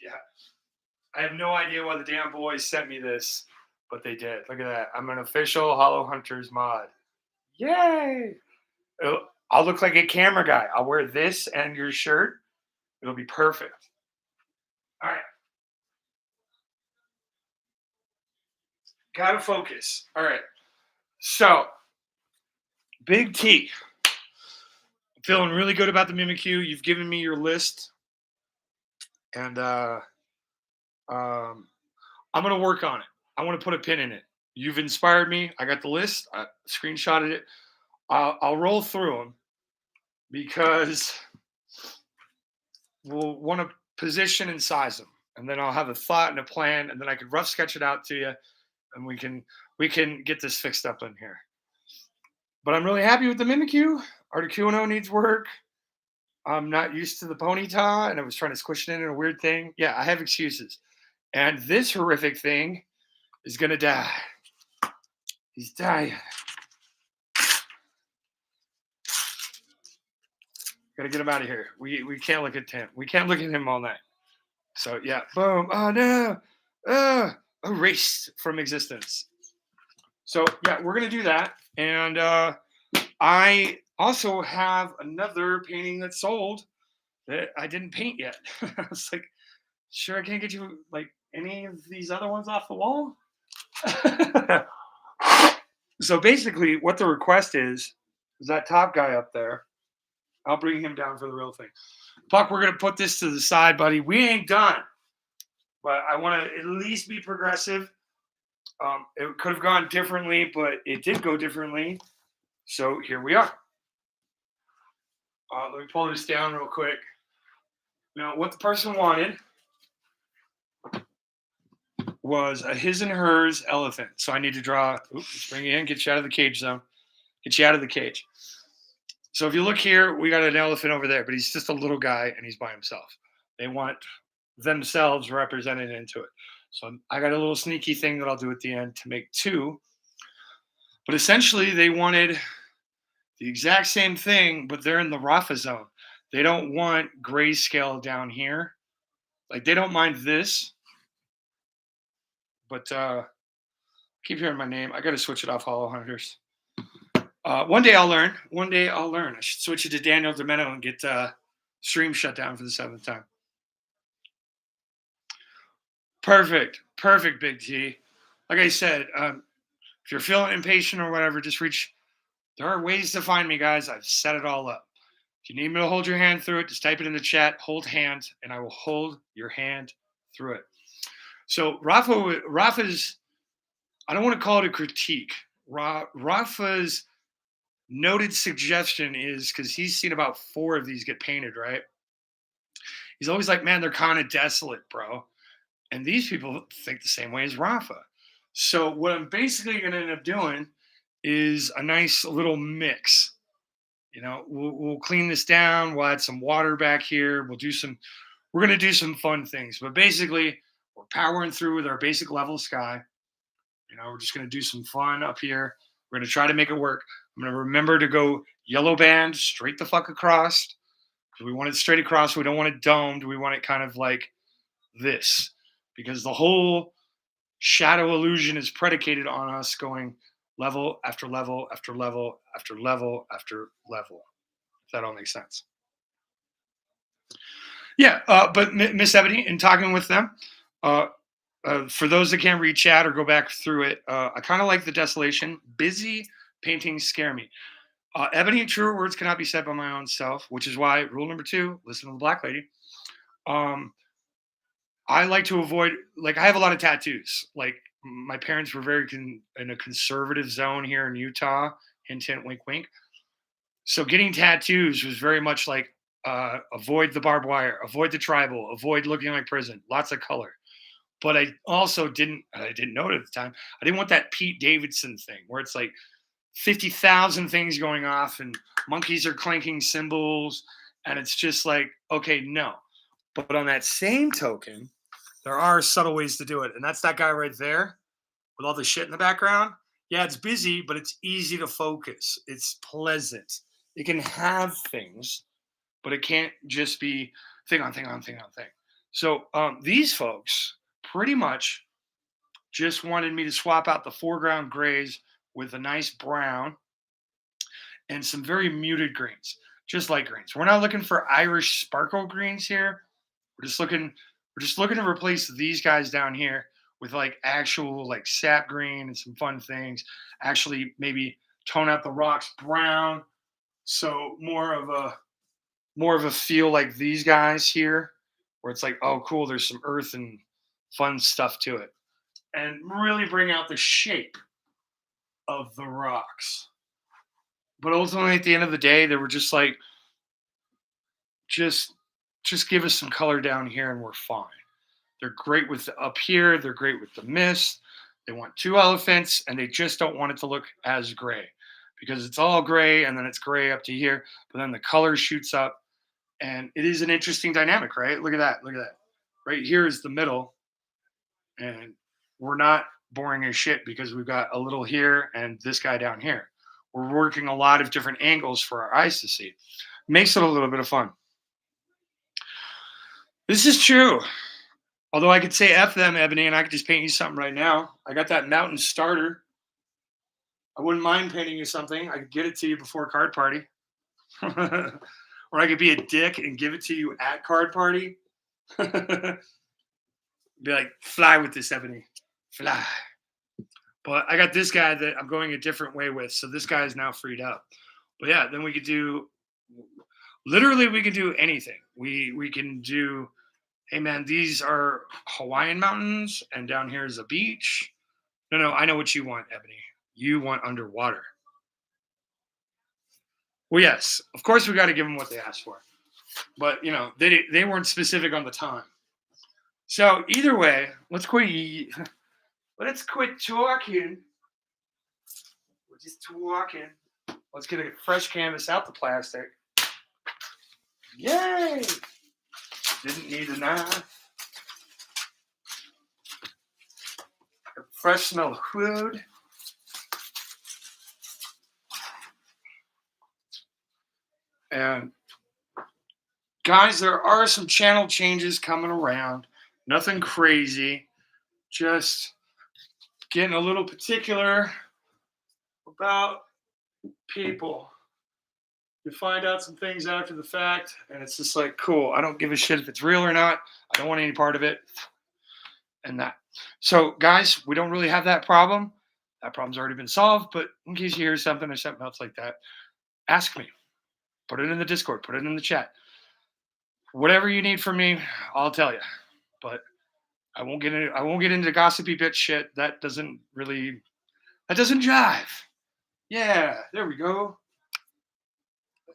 Yeah, I have no idea why the damn boys sent me this, but they did. Look at that. I'm an official Hollow Hunters mod. Yay! I'll look like a camera guy. I'll wear this and your shirt. It'll be perfect. All right. Gotta focus. All right. So, Big T. I'm feeling really good about the Mimikyu. You've given me your list. And I'm going to work on it. I want to put a pin in it. You've inspired me. I got the list. I screenshotted it. I'll roll through them because we'll want to position and size them, and then I'll have a thought and a plan, and then I could rough sketch it out to you, and we can get this fixed up in here. But I'm really happy with the Mimikyu. Articuno needs work. I'm not used to the Ponyta, and I was trying to squish it in a weird thing. Yeah, I have excuses. And this horrific thing is gonna die. He's dying. Gotta get him out of here. We can't look at him. We can't look at him all night. So yeah, boom. Oh no. Erased from existence. So yeah, we're gonna do that. And I also have another painting that's sold that I didn't paint yet. I was like, sure, I can't get you like any of these other ones off the wall. So basically, what the request is that top guy up there. I'll bring him down for the real thing. Puck, we're gonna put this to the side, buddy. We ain't done, but I want to at least be progressive. It could have gone differently, but it did go differently. So here we are. Let me pull this down real quick. Now, what the person wanted was a his and hers elephant. So I need to draw. Oops, let's bring you in. Get you out of the cage zone. Get you out of the cage. So if you look here, we got an elephant over there, but he's just a little guy and he's by himself. They want themselves represented into it. So I got a little sneaky thing that I'll do at the end to make two. But essentially, they wanted the exact same thing, but they're in the Rafa zone. They don't want grayscale down here. Like, they don't mind this. But keep hearing my name. I got to switch it off, Hollow Hunters. One day I'll learn. One day I'll learn. I should switch it to Daniel Domeno and get stream shut down for the 7th time. Perfect. Perfect, Big T. Like I said, if you're feeling impatient or whatever, just reach. There are ways to find me, guys. I've set it all up. If you need me to hold your hand through it, just type it in the chat, hold hand, and I will hold your hand through it. So Rafa's, I don't want to call it a critique. Rafa's noted suggestion is, because he's seen about 4 of these get painted, right? He's always like, man, they're kind of desolate, bro. And these people think the same way as Rafa. So what I'm basically going to end up doing is a nice little mix. You know, we'll clean this down. We'll add some water back here. We're going to do some fun things. But basically, we're powering through with our basic level sky. You know, we're just going to do some fun up here. We're going to try to make it work. I'm going to remember to go yellow band straight the fuck across. Because we want it straight across. We don't want it domed. We want it kind of like this. Because the whole shadow illusion is predicated on us going level after level after level after level after level. If that all makes sense. Yeah, but Miss Ebony, in talking with them, for those that can't read chat or go back through it, I kind of like the desolation. Busy paintings scare me. Ebony, truer words cannot be said by my own self, which is why rule number 2, listen to the black lady. I like to avoid, like, I have a lot of tattoos. Like, my parents were very in a conservative zone here in Utah. Hint, hint, wink, wink. So getting tattoos was very much like, avoid the barbed wire, avoid the tribal, avoid looking like prison, lots of color. But I also I didn't know it at the time. I didn't want that Pete Davidson thing where it's like 50,000 things going off and monkeys are clanking cymbals. And it's just like, okay, no. But on that same token, there are subtle ways to do it. And that's that guy right there with all the shit in the background. Yeah, it's busy, but it's easy to focus. It's pleasant. It can have things, but it can't just be thing on thing on thing on thing. So these folks pretty much just wanted me to swap out the foreground grays with a nice brown and some very muted greens, just light greens. We're not looking for Irish sparkle greens here. We're just looking to replace these guys down here with like actual like sap green and some fun things. Actually, maybe tone out the rocks brown, so more of a feel like these guys here, where it's like, oh, cool, there's some earth and fun stuff to it, and really bring out the shape of the rocks. But ultimately, at the end of the day, they were just like, just just give us some color down here and we're fine. They're great with the up here. They're great with the mist. They want two elephants and they just don't want it to look as gray because it's all gray and then it's gray up to here. But then the color shoots up and it is an interesting dynamic, right? Look at that. Look at that. Right here is the middle and we're not boring as shit because we've got a little here and this guy down here. We're working a lot of different angles for our eyes to see. Makes it a little bit of fun. This is true. Although I could say F them, Ebony, and I could just paint you something right now. I got that mountain starter. I wouldn't mind painting you something. I could get it to you before card party. Or I could be a dick and give it to you at card party. Be like, fly with this, Ebony. Fly. But I got this guy that I'm going a different way with. So this guy is now freed up. But yeah, then we could do, literally we could do anything. We can do, hey man, these are Hawaiian mountains and down here is a beach. No, I know what you want, Ebony. You want underwater. Well, yes, of course we got to give them what they asked for. But, they weren't specific on the time. So either way, let's quit talking. We're just talking. Let's get a fresh canvas out the plastic. Yay! Didn't need a knife. A fresh smell of food. And guys, there are some channel changes coming around. Nothing crazy. Just getting a little particular about people. You find out some things after the fact, and it's just like, cool. I don't give a shit if it's real or not. I don't want any part of it. And that. So, guys, we don't really have that problem. That problem's already been solved. But in case you hear something or something else like that, ask me. Put it in the Discord. Put it in the chat. Whatever you need from me, I'll tell you. But I won't get into gossipy bitch shit. That doesn't jive. Yeah, there we go.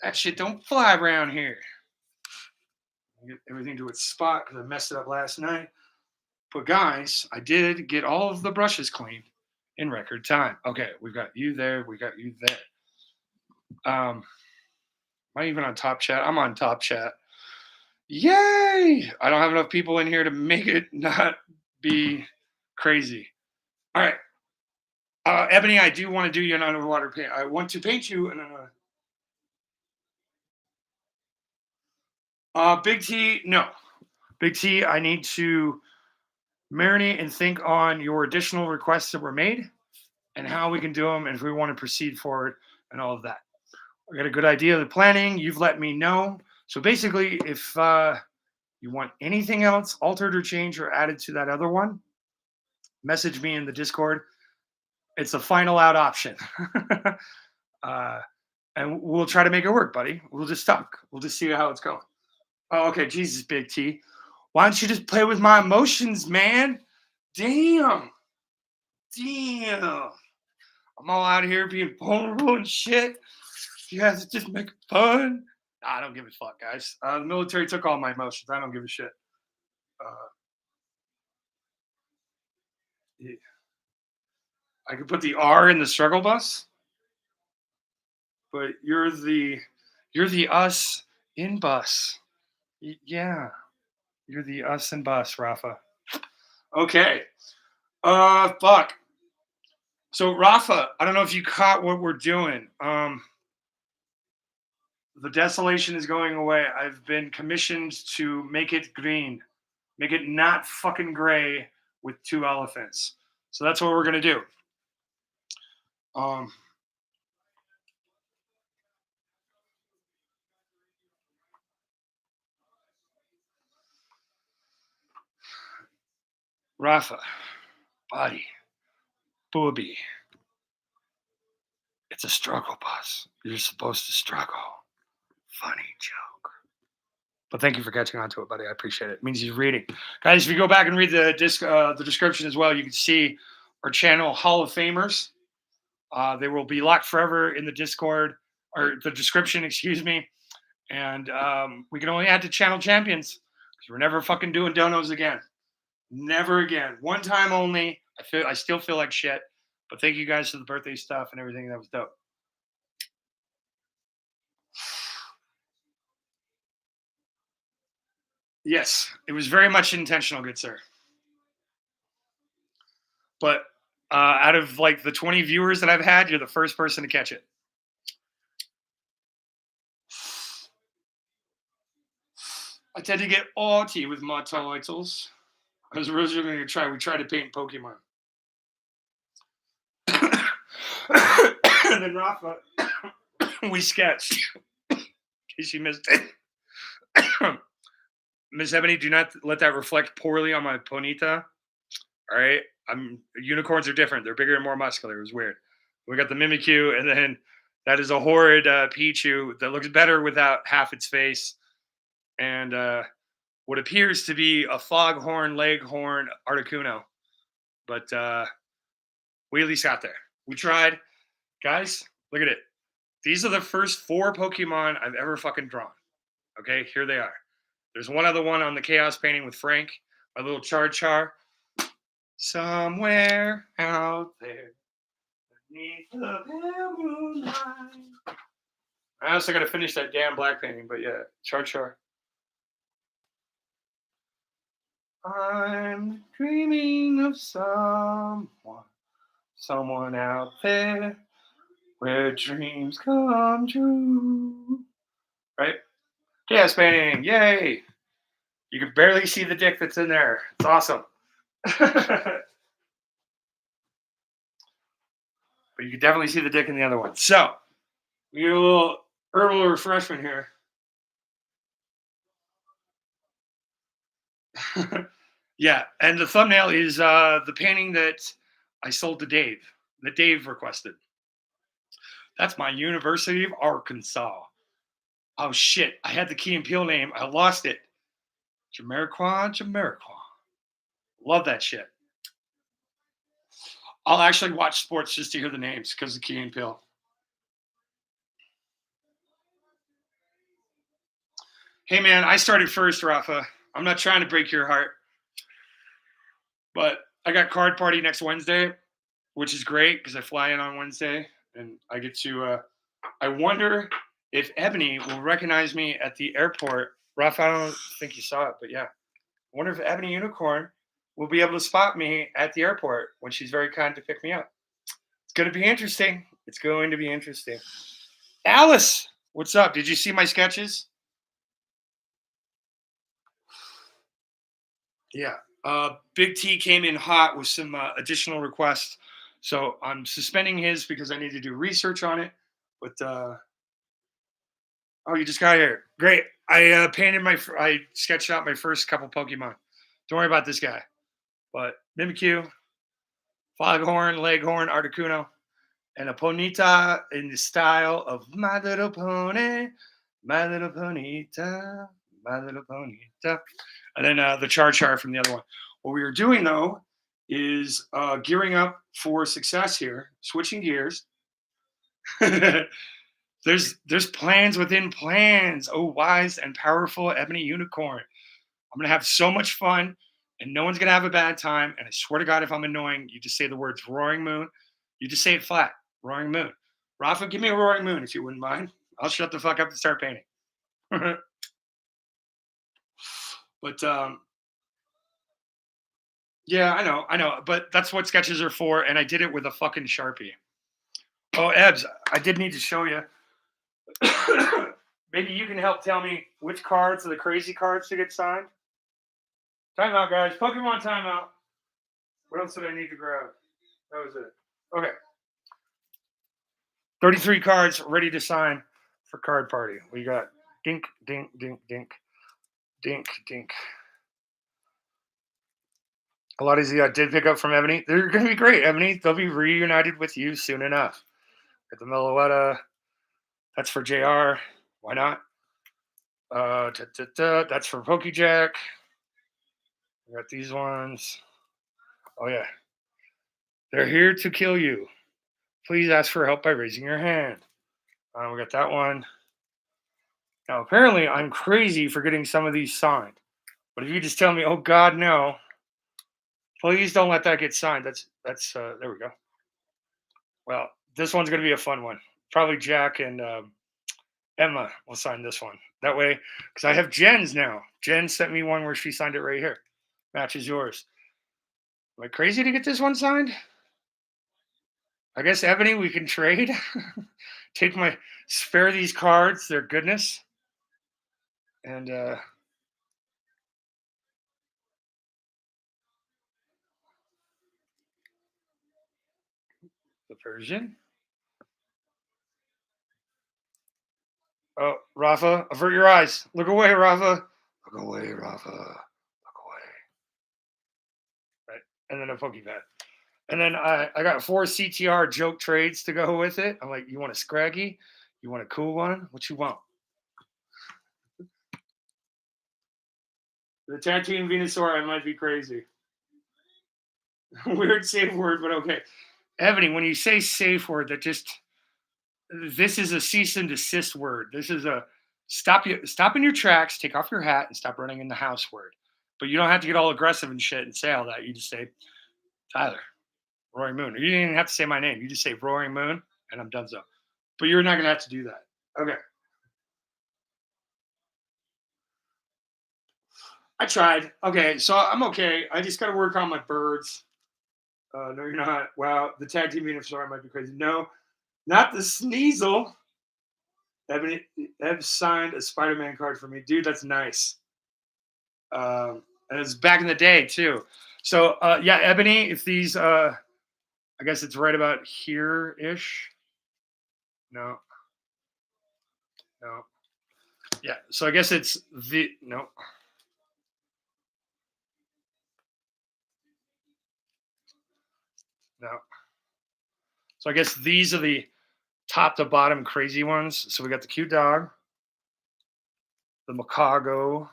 That shit don't fly around here. Get everything to its spot because I messed it up last night. But guys, I did get all of the brushes cleaned in record time. Okay, we've got you there. We got you there. Am I even on top chat? I'm on top chat. Yay! I don't have enough people in here to make it not be crazy. All right. Ebony, I do want to do you an underwater paint. I want to paint you an Big T, no. Big T, I need to marinate and think on your additional requests that were made and how we can do them and if we want to proceed forward and all of that. I got a good idea of the planning. You've let me know. So basically, if you want anything else altered or changed or added to that other one, message me in the Discord. It's the final out option. And we'll try to make it work, buddy. We'll just talk. We'll just see how it's going. Oh, okay. Jesus, Big T. Why don't you just play with my emotions, man? Damn. I'm all out here being vulnerable and shit. You guys are just making fun. I don't give a fuck, guys. The military took all my emotions. I don't give a shit. Yeah. I could put the R in the struggle bus, but you're the us in bus. Yeah, you're the us in bus, Rafa. Okay. Fuck. So Rafa, I don't know if you caught what we're doing. The desolation is going away. I've been commissioned to make it green, make it not fucking gray with 2 elephants. So that's what we're gonna do. Um, Rafa, buddy, booby, it's a struggle bus. You're supposed to struggle. Funny joke. But thank you for catching on to it, buddy. I appreciate it. It means he's reading. Guys, if you go back and read the description as well, you can see our channel Hall of Famers. They will be locked forever in the Discord or the description, excuse me. And we can only add to channel champions because we're never fucking doing donos again. Never again. One time only. I still feel like shit. But thank you guys for the birthday stuff and everything. That was dope. Yes, it was very much intentional, good sir. But out of like the 20 viewers that I've had, you're the first person to catch it. I tend to get aughty with my titles. I was originally going to try. We tried to paint Pokemon. And then Rafa, we sketched. In case you missed it. Miss Ebony, do not let that reflect poorly on my Ponyta. All right. Unicorns are different. They're bigger and more muscular. It was weird. We got the Mimikyu, and then that is a horrid Pichu that looks better without half its face. And what appears to be a foghorn, leghorn Articuno. But we at least got there. We tried. Guys, look at it. These are the first 4 Pokemon I've ever fucking drawn. Okay, here they are. There's one other one on the Chaos painting with Frank, my little Char. Somewhere out there, beneath the moonlight. I also got to finish that damn black painting, but yeah, Char. I'm dreaming of someone out there where dreams come true. Right? Chaos painting, yay! You can barely see the dick that's in there. It's awesome. But you can definitely see the dick in the other one. So, we get a little herbal refreshment here. Yeah, and the thumbnail is the painting that I sold to Dave, that Dave requested. That's my University of Arkansas. Oh shit, I had the Key and Peele name. I lost it. Jamiroquai. Love that shit. I'll actually watch sports just to hear the names because of Key and Peele. Hey man, I started first, Rafa. I'm not trying to break your heart. But I got card party next Wednesday, which is great because I fly in on Wednesday and I get to I wonder if Ebony will recognize me at the airport. Rafa, I don't think you saw it, but yeah. I wonder if Ebony Unicorn will be able to spot me at the airport when she's very kind to pick me up. It's going to be interesting. It's going to be interesting. Alice, what's up? Did you see my sketches? Yeah. Big T came in hot with some additional requests. So I'm suspending his because I need to do research on it. But, oh, you just got here. Great. I I sketched out my first couple Pokemon. Don't worry about this guy. But Mimikyu, Foghorn, Leghorn, Articuno, and a Ponyta in the style of My Little Pony, My Little Ponyta, My Little Ponyta. And then the Char from the other one. What we are doing, though, is gearing up for success here, switching gears. There's plans within plans. Oh, wise and powerful Ebony Unicorn. I'm gonna have so much fun, and no one's gonna have a bad time. And I swear to God, if I'm annoying, you just say the words "roaring moon." You just say it flat, "roaring moon." Rafa, give me a roaring moon if you wouldn't mind. I'll shut the fuck up and start painting. But yeah, I know. But that's what sketches are for, and I did it with a fucking Sharpie. Oh, Ebs, I did need to show you. Maybe you can help tell me which cards are the crazy cards to get signed. Timeout, guys. Pokemon timeout. What else did I need to grab? That was it. Okay. 33 cards ready to sign for Card Party. We got dink, dink, dink, dink, dink, dink. A lot of these I did pick up from Ebony. They're going to be great, Ebony. They'll be reunited with you soon enough. Got the Meloetta. That's for JR. Why not? That's for PokeJac. We got these ones. Oh, yeah. They're here to kill you. Please ask for help by raising your hand. We got that one. Now, apparently, I'm crazy for getting some of these signed. But if you just tell me, oh, God, no, please don't let that get signed. There we go. Well, this one's going to be a fun one. Probably Jack and Emma will sign this one. That way, because I have Jen's now. Jen sent me one where she signed it right here. Matches yours. Am I crazy to get this one signed? I guess, Ebony, we can trade. Spare these cards, their goodness. And the Persian. Oh, Rafa, avert your eyes. Look away, Rafa. Look away, Rafa. Look away. Right. And then a Pokepad. And then I got 4 CTR joke trades to go with it. I'm like, you want a Scraggy? You want a cool one? What you want? The tag team Venusaur, I might be crazy. Weird safe word, but okay. Ebony, when you say safe word, this is a cease and desist word. This is a stop in your tracks, take off your hat, and stop running in the house word. But you don't have to get all aggressive and shit and say all that. You just say, Tyler, Roaring Moon. Or you didn't even have to say my name. You just say Roaring Moon, and I'm done so. But you're not gonna have to do that. Okay. I tried. Okay, so I'm okay. I just got to work on my birds. No, you're not. Wow, the tag team Venusaur might be crazy. No, not the Sneasel. Ebony signed a Spider-Man card for me, dude. That's nice. And it's back in the day too. So yeah, Ebony. If these, I guess it's right about here ish. No, no. Yeah. So I guess it's the no. No. So I guess these are the top to bottom crazy ones. So we got the cute dog, the Macago,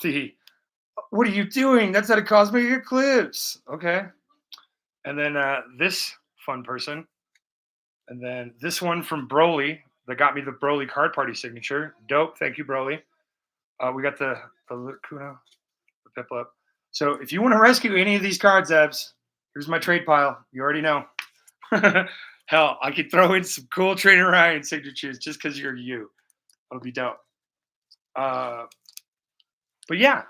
the what are you doing? That's at a cosmic eclipse. Okay. And then this fun person. And then this one from Broly that got me the Broly card party signature. Dope. Thank you, Broly. We got the Kuno, the Piplup. So if you want to rescue any of these cards, Ebs, here's my trade pile. You already know. Hell, I could throw in some cool Trainer Ryan signatures just because you're you. It'll be dope. But yeah.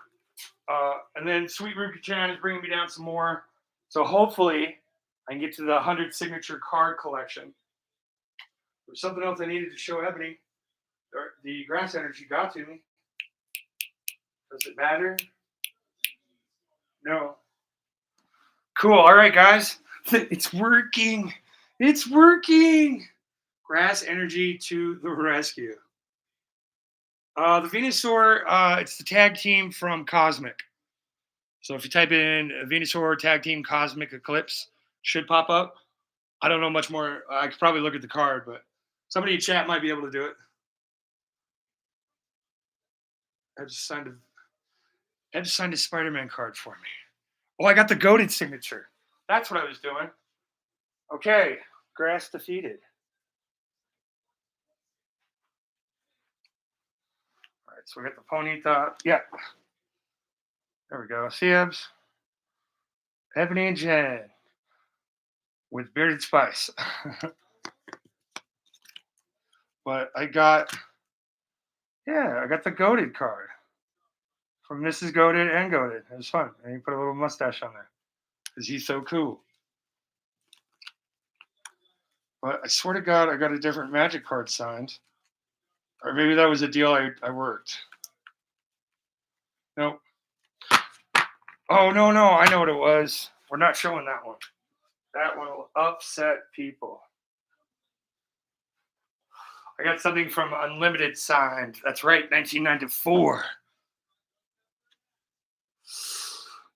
And then Sweet Ruka-chan is bringing me down some more. So hopefully I can get to the 100 signature card collection. There's something else I needed to show Ebony. The grass energy got to me. Does it matter? No. Cool. All right, guys. It's working. It's working. Grass energy to the rescue. The Venusaur, it's the tag team from Cosmic. So if you type in Venusaur tag team Cosmic Eclipse, should pop up. I don't know much more. I could probably look at the card, but somebody in chat might be able to do it. I just signed a Spider-Man card for me. Oh, I got the goated signature. That's what I was doing. Okay, grass defeated. right, so we got the Ponyta. Yeah. There we go. Siebs, Ebony and Jen with Bearded Spice. But I got the Goated card from Mrs. Goated and Goated. It was fun. And he put a little mustache on there because he's so cool. But I swear to God, I got a different Magic card signed. Or maybe that was a deal I worked. Nope. Oh, no. I know what it was. We're not showing that one. That one will upset people. I got something from Unlimited signed. That's right, 1994.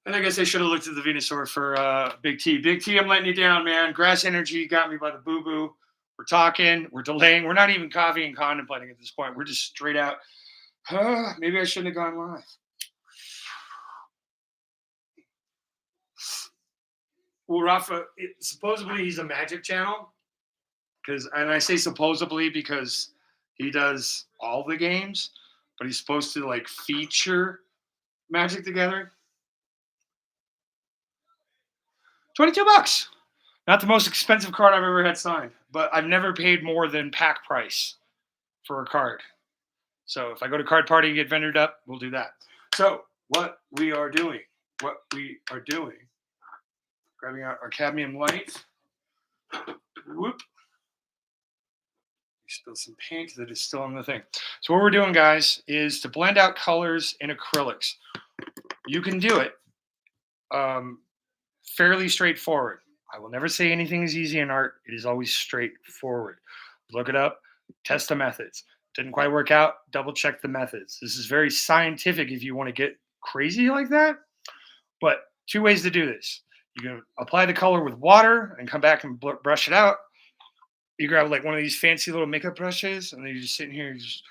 And I guess I should have looked at the Venusaur for Big T. Big T, I'm letting you down, man. Grass Energy got me by the boo-boo. We're talking. We're delaying. We're not even coffee and contemplating at this point. We're just straight out. Maybe I shouldn't have gone live. Well, Rafa, supposedly he's a Magic channel. And I say supposedly because he does all the games, but he's supposed to like feature Magic together. $22. Not the most expensive card I've ever had signed, but I've never paid more than pack price for a card. So if I go to Card Party and get vendored up, we'll do that. So what we are doing, grabbing out our cadmium light. Whoop. Spill some paint that is still on the thing. So what we're doing, guys, is to blend out colors in acrylics. You can do it fairly straightforward. I will never say anything is easy in art. It is always straightforward. Look it up, test the methods. Didn't quite work out, double check the methods. This is very scientific if you want to get crazy like that. But two ways to do this. You can apply the color with water and come back and brush it out. You grab like one of these fancy little makeup brushes, and then you're just sitting here and just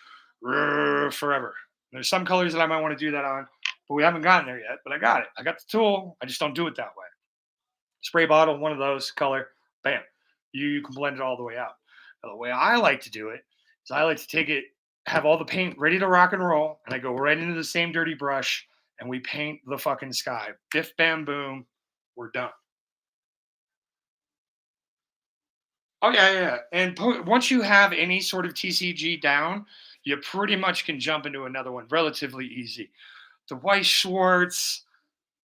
forever. There's some colors that I might want to do that on, but we haven't gotten there yet. But I got it. I got the tool. I just don't do it that way. Spray bottle, one of those, color, bam. You can blend it all the way out. Now, the way I like to do it is I like to take it, have all the paint ready to rock and roll, and I go right into the same dirty brush, and we paint the fucking sky. Biff, bam, boom. We're done. Oh, yeah. And once you have any sort of TCG down, you pretty much can jump into another one relatively easy. The White Schwartz,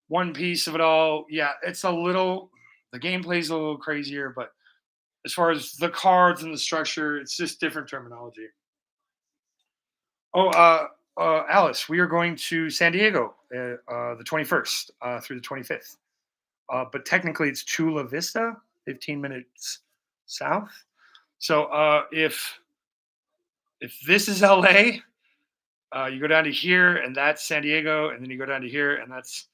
one piece of it all, yeah, it's the gameplay's a little crazier, but as far as the cards and the structure, it's just different terminology. Oh, Alice, we are going to San Diego the 21st through the 25th. But technically it's Chula Vista, 15 minutes south. So if this is LA, you go down to here and that's San Diego, and then you go down to here and that's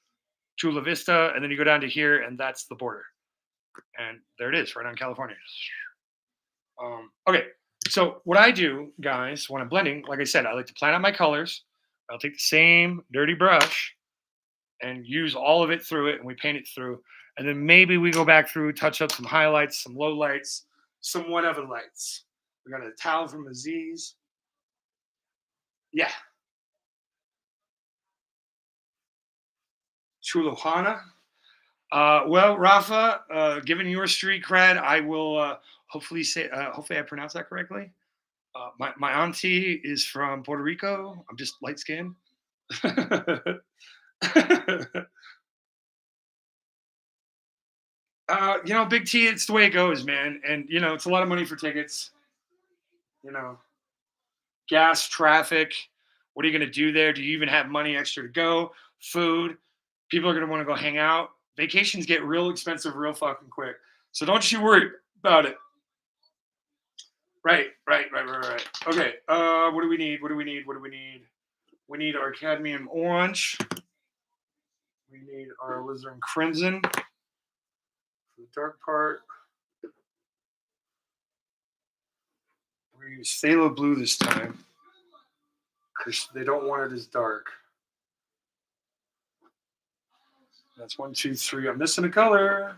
Chula Vista, and then you go down to here and that's the border. And there it is, right on California. Okay, so what I do, guys, when I'm blending, like I said, I like to plan out my colors. I'll take the same dirty brush and use all of it through it, and we paint it through. And then maybe we go back through, touch up some highlights, some low lights, some whatever lights. We got a towel from Aziz. Yeah. Chuluhana. Well, Rafa, given your street cred, I will hopefully I pronounced that correctly. My auntie is from Puerto Rico. I'm just light skinned. Big T, it's the way it goes, man. And, it's a lot of money for tickets. Gas, traffic. What are you going to do there? Do you even have money extra to go? Food. People are going to want to go hang out. Vacations get real expensive real fucking quick. So don't you worry about it. Right. Okay. What do we need? We need our cadmium orange. We need our alizarin crimson for the dark part. We're going to use phthalo blue this time because they don't want it as dark. That's 1, 2, 3. I'm missing a color.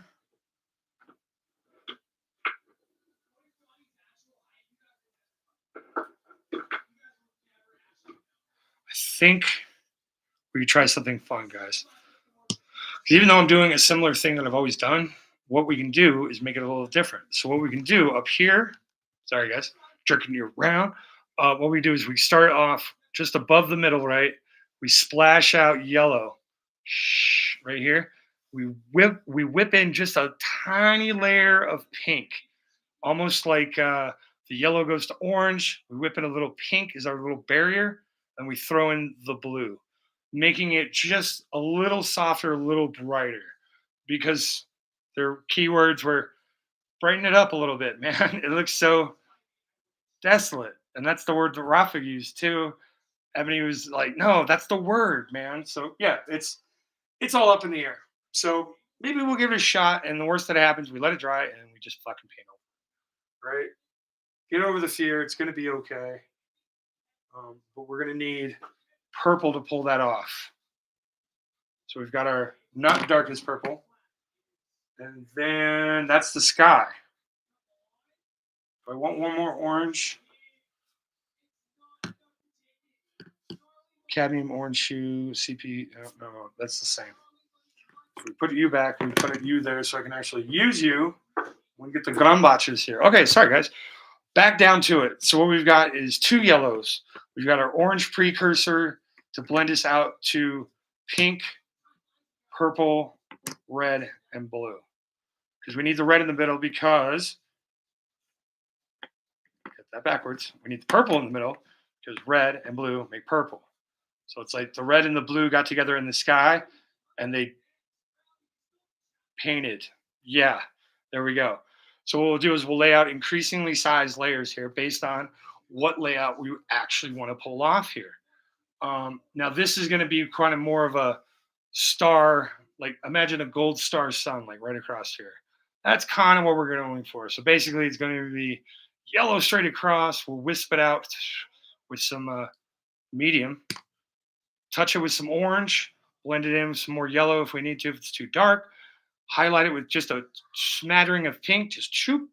I think we could try something fun, guys. Even though I'm doing a similar thing that I've always done, what we can do is make it a little different. So what we can do up here, sorry guys, jerking you around. What we do is we start off just above the middle, right? We splash out yellow, right here. We whip in just a tiny layer of pink, almost like the yellow goes to orange. We whip in a little pink as our little barrier, and we throw in the blue, making it just a little softer, a little brighter, because their keywords were brighten it up a little bit, man. It looks so desolate. And that's the word that Rafa used too. Ebony was like, no, that's the word, man. So yeah, it's all up in the air. So maybe we'll give it a shot. And the worst that happens, we let it dry and we just fucking paint over. Right? Get over the fear. It's gonna be okay. But we're gonna need purple to pull that off. So we've got our not darkest purple. And then that's the sky. If I want one more orange, cadmium orange shoe, CP. No, that's the same. We put you back. We put you there so I can actually use you. We get the grumbatches here. Okay, sorry guys. Back down to it. So what we've got is 2 yellows. We've got our orange precursor to blend us out to pink, purple, red, and blue. Because we need the red in the middle because, get that backwards, we need the purple in the middle because red and blue make purple. So it's like the red and the blue got together in the sky and they painted. Yeah, there we go. So what we'll do is we'll lay out increasingly sized layers here based on what layout we actually want to pull off here. Now this is going to be kind of more of a star, like imagine a gold star sun, like right across here. That's kind of what we're going for. So basically it's going to be yellow straight across. We'll wisp it out with some medium, touch it with some orange, blend it in with some more yellow if we need to, if it's too dark. Highlight it with just a smattering of pink, just choop.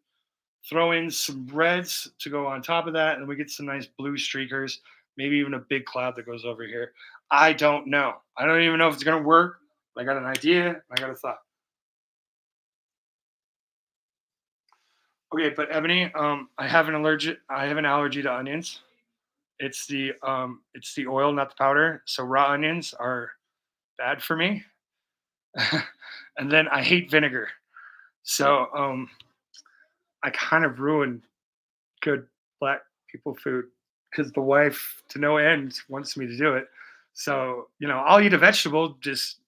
Throw in some reds to go on top of that, and we get some nice blue streakers, maybe even a big cloud that goes over here. I don't know. I don't even know if it's going to work. I got an idea. I got a thought. Okay, but Ebony, I have an allergy to onions. It's the oil, not the powder. So raw onions are bad for me. And then I hate vinegar. So I kind of ruined good black people food because the wife to no end wants me to do it. So, I'll eat a vegetable, just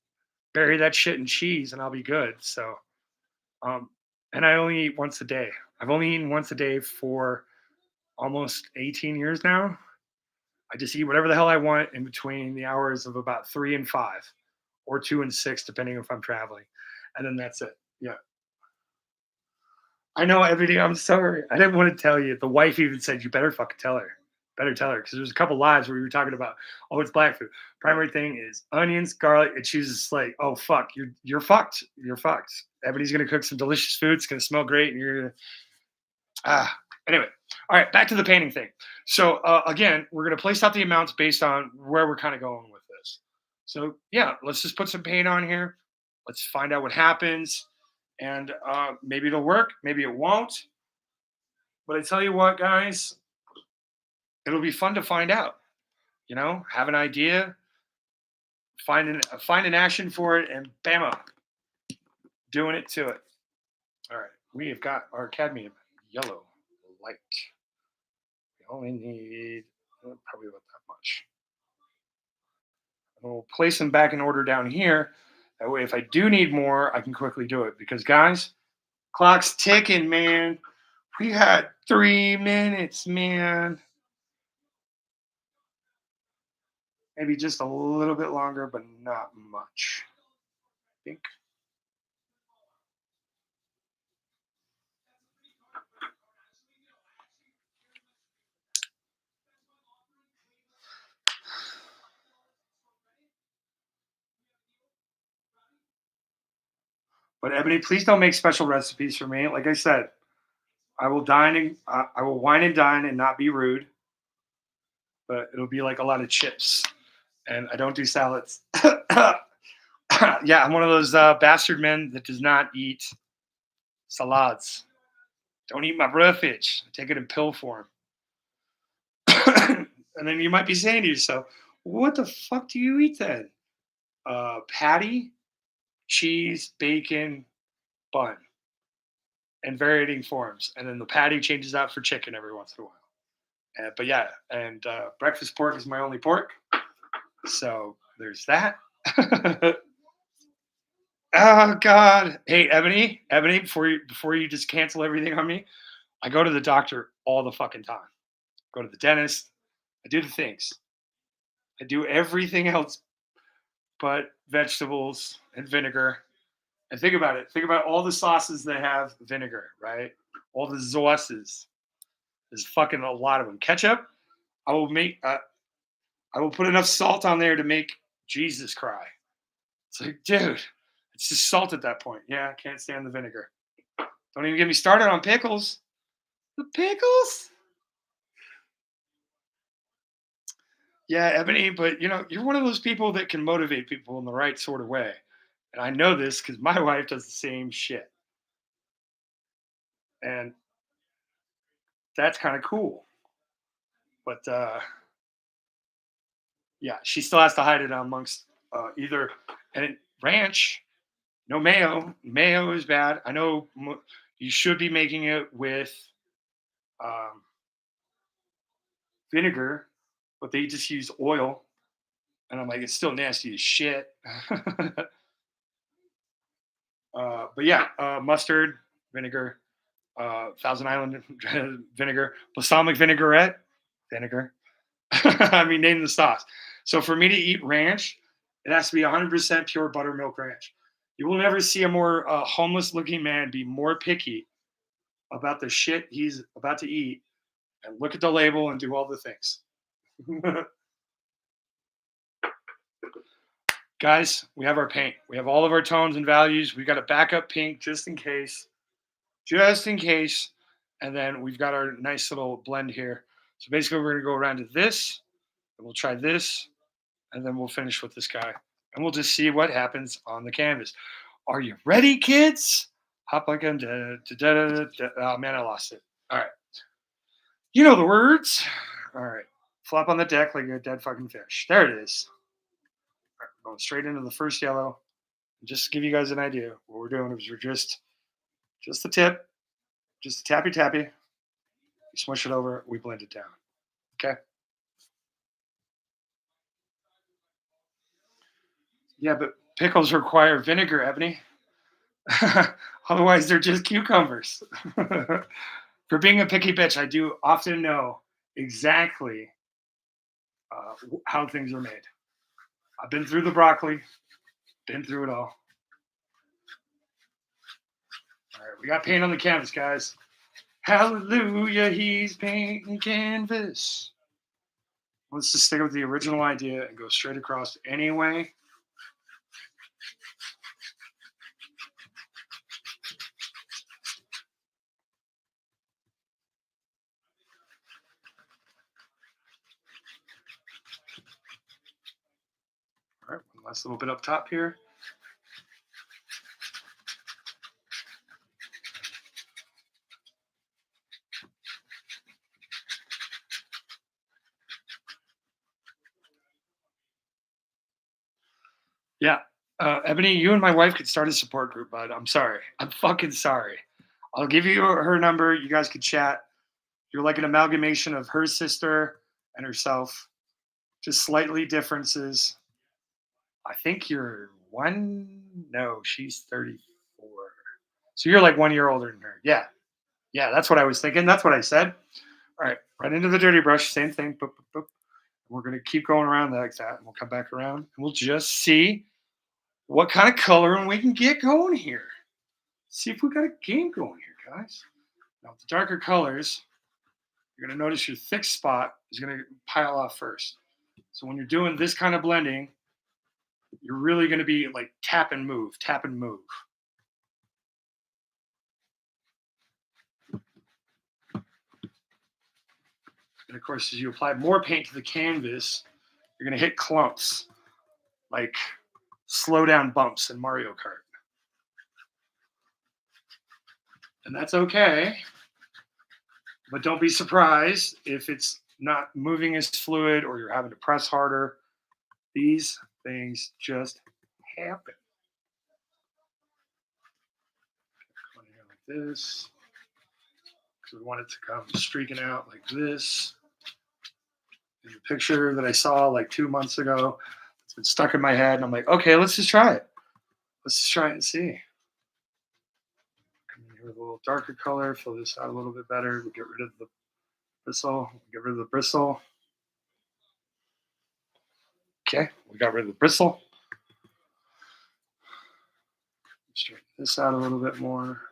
bury that shit in cheese and I'll be good. So, and I only eat once a day. I've only eaten once a day for almost 18 years now. I just eat whatever the hell I want in between the hours of about 3 and 5 or 2 and 6, depending if I'm traveling. And then that's it. Yeah. I know everything. I'm sorry. I didn't want to tell you. The wife even said, you better fucking tell her. Better tell her. Because there's a couple lives where we were talking about, oh, it's black food. Primary thing is onions, garlic. And she's just like, oh, fuck. You're fucked. You're fucked. Everybody's going to cook some delicious food. It's going to smell great. And you're going to, anyway. All right. Back to the painting thing. So, again, we're going to place out the amounts based on where we're kind of going with this. So, yeah, let's just put some paint on here. Let's find out what happens. And maybe it'll work, maybe it won't. But I tell you what, guys, it'll be fun to find out. Have an idea, find an action for it, and bam, doing it to it. All right, we have got our cadmium yellow light. We only need probably about that much. And we'll place them back in order down here. That way, if I do need more, I can quickly do it. Because, guys, clock's ticking, man. We had 3 minutes, man. Maybe just a little bit longer, but not much. I think. But Ebony, please don't make special recipes for me. Like I said, I will wine and dine and not be rude. But it'll be like a lot of chips and I don't do salads. Yeah, I'm one of those bastard men that does not eat salads. Don't eat my breakfast. I take it in pill form. And then you might be saying to yourself, what the fuck do you eat then? Patty, cheese, bacon, bun, and varying forms. And then the patty changes out for chicken every once in a while. But yeah, and breakfast pork is my only pork. So there's that. Oh God. Hey, Ebony, before you just cancel everything on me, I go to the doctor all the fucking time. Go to the dentist. I do the things. I do everything else but vegetables and vinegar. And think about it. Think about all the sauces that have vinegar, right? All the sauces. There's fucking a lot of them. Ketchup. I will make. I will put enough salt on there to make Jesus cry. It's like, dude, it's just salt at that point. Yeah, I can't stand the vinegar. Don't even get me started on pickles. The pickles. Yeah, Ebony, but you're one of those people that can motivate people in the right sort of way. And I know this because my wife does the same shit. And that's kind of cool. But yeah, she still has to hide it amongst either and ranch, no mayo. Mayo is bad. I know you should be making it with um, vinegar, but they just use oil. And I'm like, it's still nasty as shit. But yeah, mustard, vinegar, Thousand Island vinegar, balsamic vinaigrette, vinegar. I mean, name the sauce. So for me to eat ranch, it has to be 100% pure buttermilk ranch. You will never see a more homeless looking man be more picky about the shit he's about to eat and look at the label and do all the things. Guys, we have our paint. We have all of our tones and values. We got a backup pink just in case. Just in case. And then we've got our nice little blend here. So basically, we're going to go around to this, and we'll try this, and then we'll finish with this guy. And we'll just see what happens on the canvas. Are you ready, kids? Hop like a... Oh, man, I lost it. All right. You know the words. All right. Flop on the deck like a dead fucking fish. There it is. All right, going straight into the first yellow. Just to give you guys an idea, what we're doing is we're just the tip, just tappy tappy. We smush it over, we blend it down. Okay. Yeah, but pickles require vinegar, Ebony. Otherwise, they're just cucumbers. For being a picky bitch, I do often know exactly how things are made. I've been through the broccoli, been through it all. All right, we got paint on the canvas, guys. Hallelujah, he's painting canvas. Let's just stick with the original idea and go straight across anyway. All right, one last little bit up top here. Yeah. Ebony, you and my wife could start a support group, bud. I'm sorry. I'm fucking sorry. I'll give you her number. You guys could chat. You're like an amalgamation of her sister and herself, just slightly differences. I think you're one. No, she's 34. So you're like 1 year older than her. Yeah. Yeah, that's what I was thinking. That's what I said. All right. Right into the dirty brush. Same thing. Boop, boop, boop. We're going to keep going around like that. And we'll come back around and we'll just see what kind of coloring we can get going here. See if we got a game going here, guys. Now, with the darker colors, you're going to notice your thick spot is going to pile off first. So when you're doing this kind of blending, you're really going to be like tap and move, tap and move. And of course, as you apply more paint to the canvas, You're going to hit clumps, like slow down bumps in Mario Kart. And that's okay. But don't be surprised if it's not moving as fluid or you're having to press harder. These things just happen. Come in here like this. Because we want it to come streaking out like this. In the picture that I saw like 2 months ago, it's been stuck in my head, and I'm like, okay, let's just try it. Let's just try it and see. Come in here with a little darker color, fill this out a little bit better. We'll get rid of the bristle. Get rid of the bristle. Okay, we got rid of the bristle. Straighten this out a little bit more.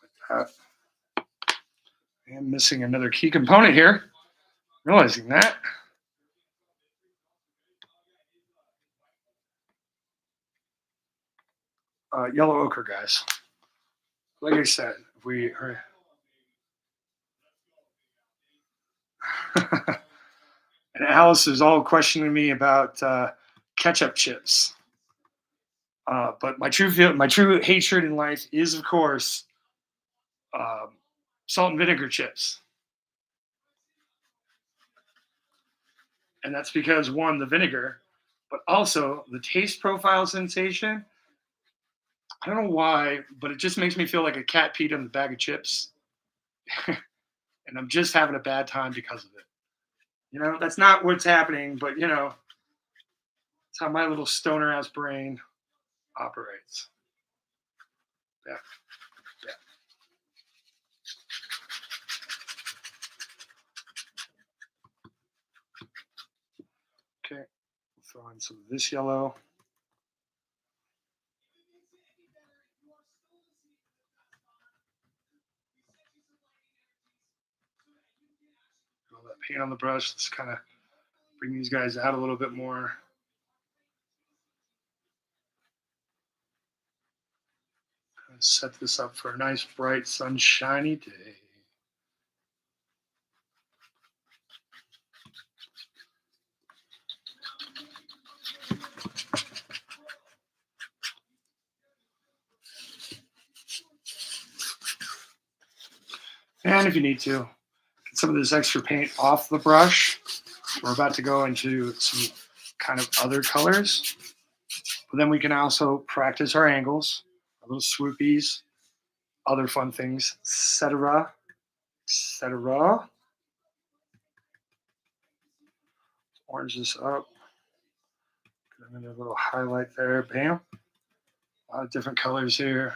Like that. I am missing another key component here. Realizing that. Yellow ochre, guys. Like I said, if we are... And Alice is all questioning me about ketchup chips. But my true hatred in life is, of course, salt and vinegar chips. And that's because, one, the vinegar, but also the taste profile sensation. I don't know why, but it just makes me feel like a cat peed on the bag of chips. And I'm just having a bad time because of it. You know, that's not what's happening, but, you know, it's how my little stoner ass brain operates. Yeah. Okay, throw in some of this yellow. All that paint on the brush. Let's kind of bring these guys out a little bit more. Set this up for a nice, bright, sunshiny day. And if you need to, get some of this extra paint off the brush. We're about to go into some kind of other colors. But then we can also practice our angles, our little swoopies, other fun things, etc. etc. Orange this up. Get another little highlight there. Bam. A lot of different colors here.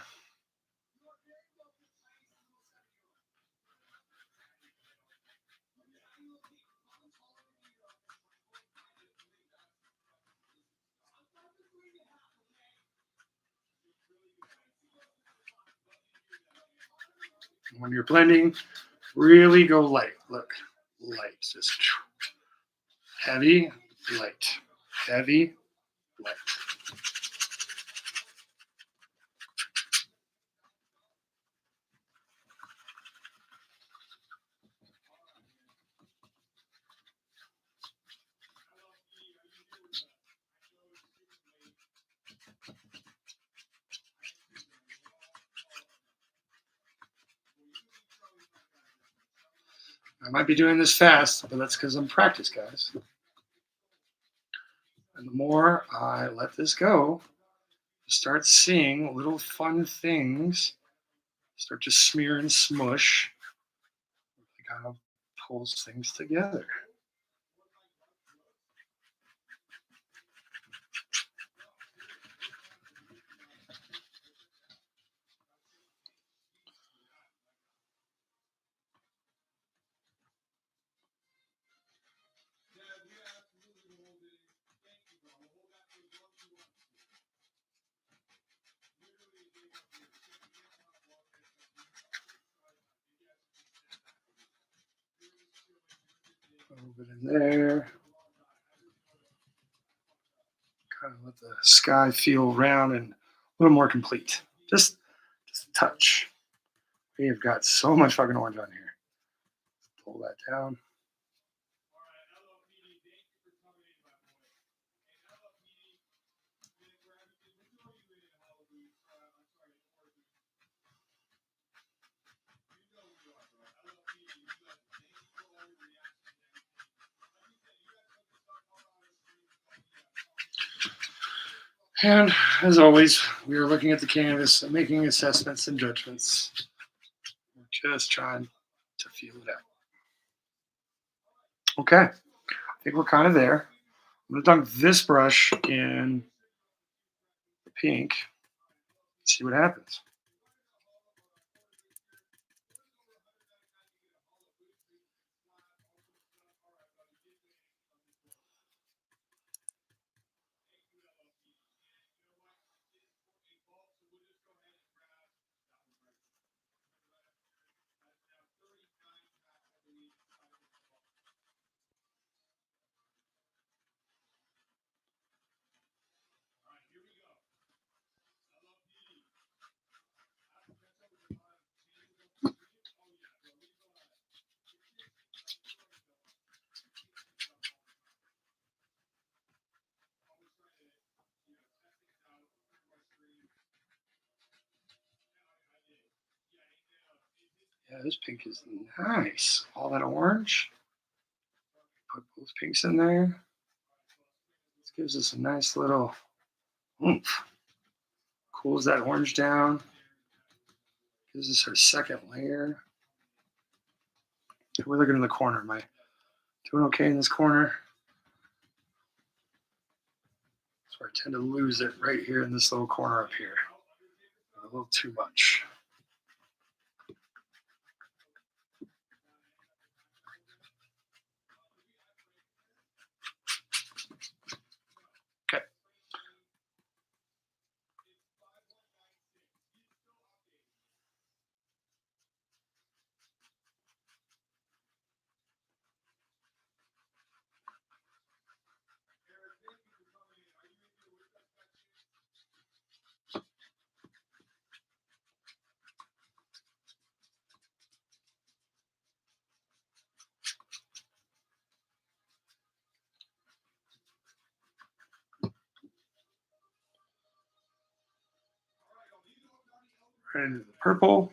When you're blending, really go light. Look, light. Just heavy, light. Heavy, light. I might be doing this fast, but that's because I'm practiced, guys. And the more I let this go, start seeing little fun things start to smear and smush. It kind of pulls things together. A little bit in there. Kind of let the sky feel round and a little more complete. Just a touch. We have got so much fucking orange on here. Pull that down. And as always, we are looking at the canvas and making assessments and judgments. We're just trying to feel it out. Okay, I think we're kind of there. I'm going to dunk this brush in the pink. See what happens. Yeah, this pink is nice. All that orange. Put both pinks in there. This gives us a nice little oomph. Cools that orange down. Gives us our second layer. We're looking in the corner. Am I doing okay in this corner? So I tend to lose it right here in this little corner up here. A little too much. Okay. Right into the purple.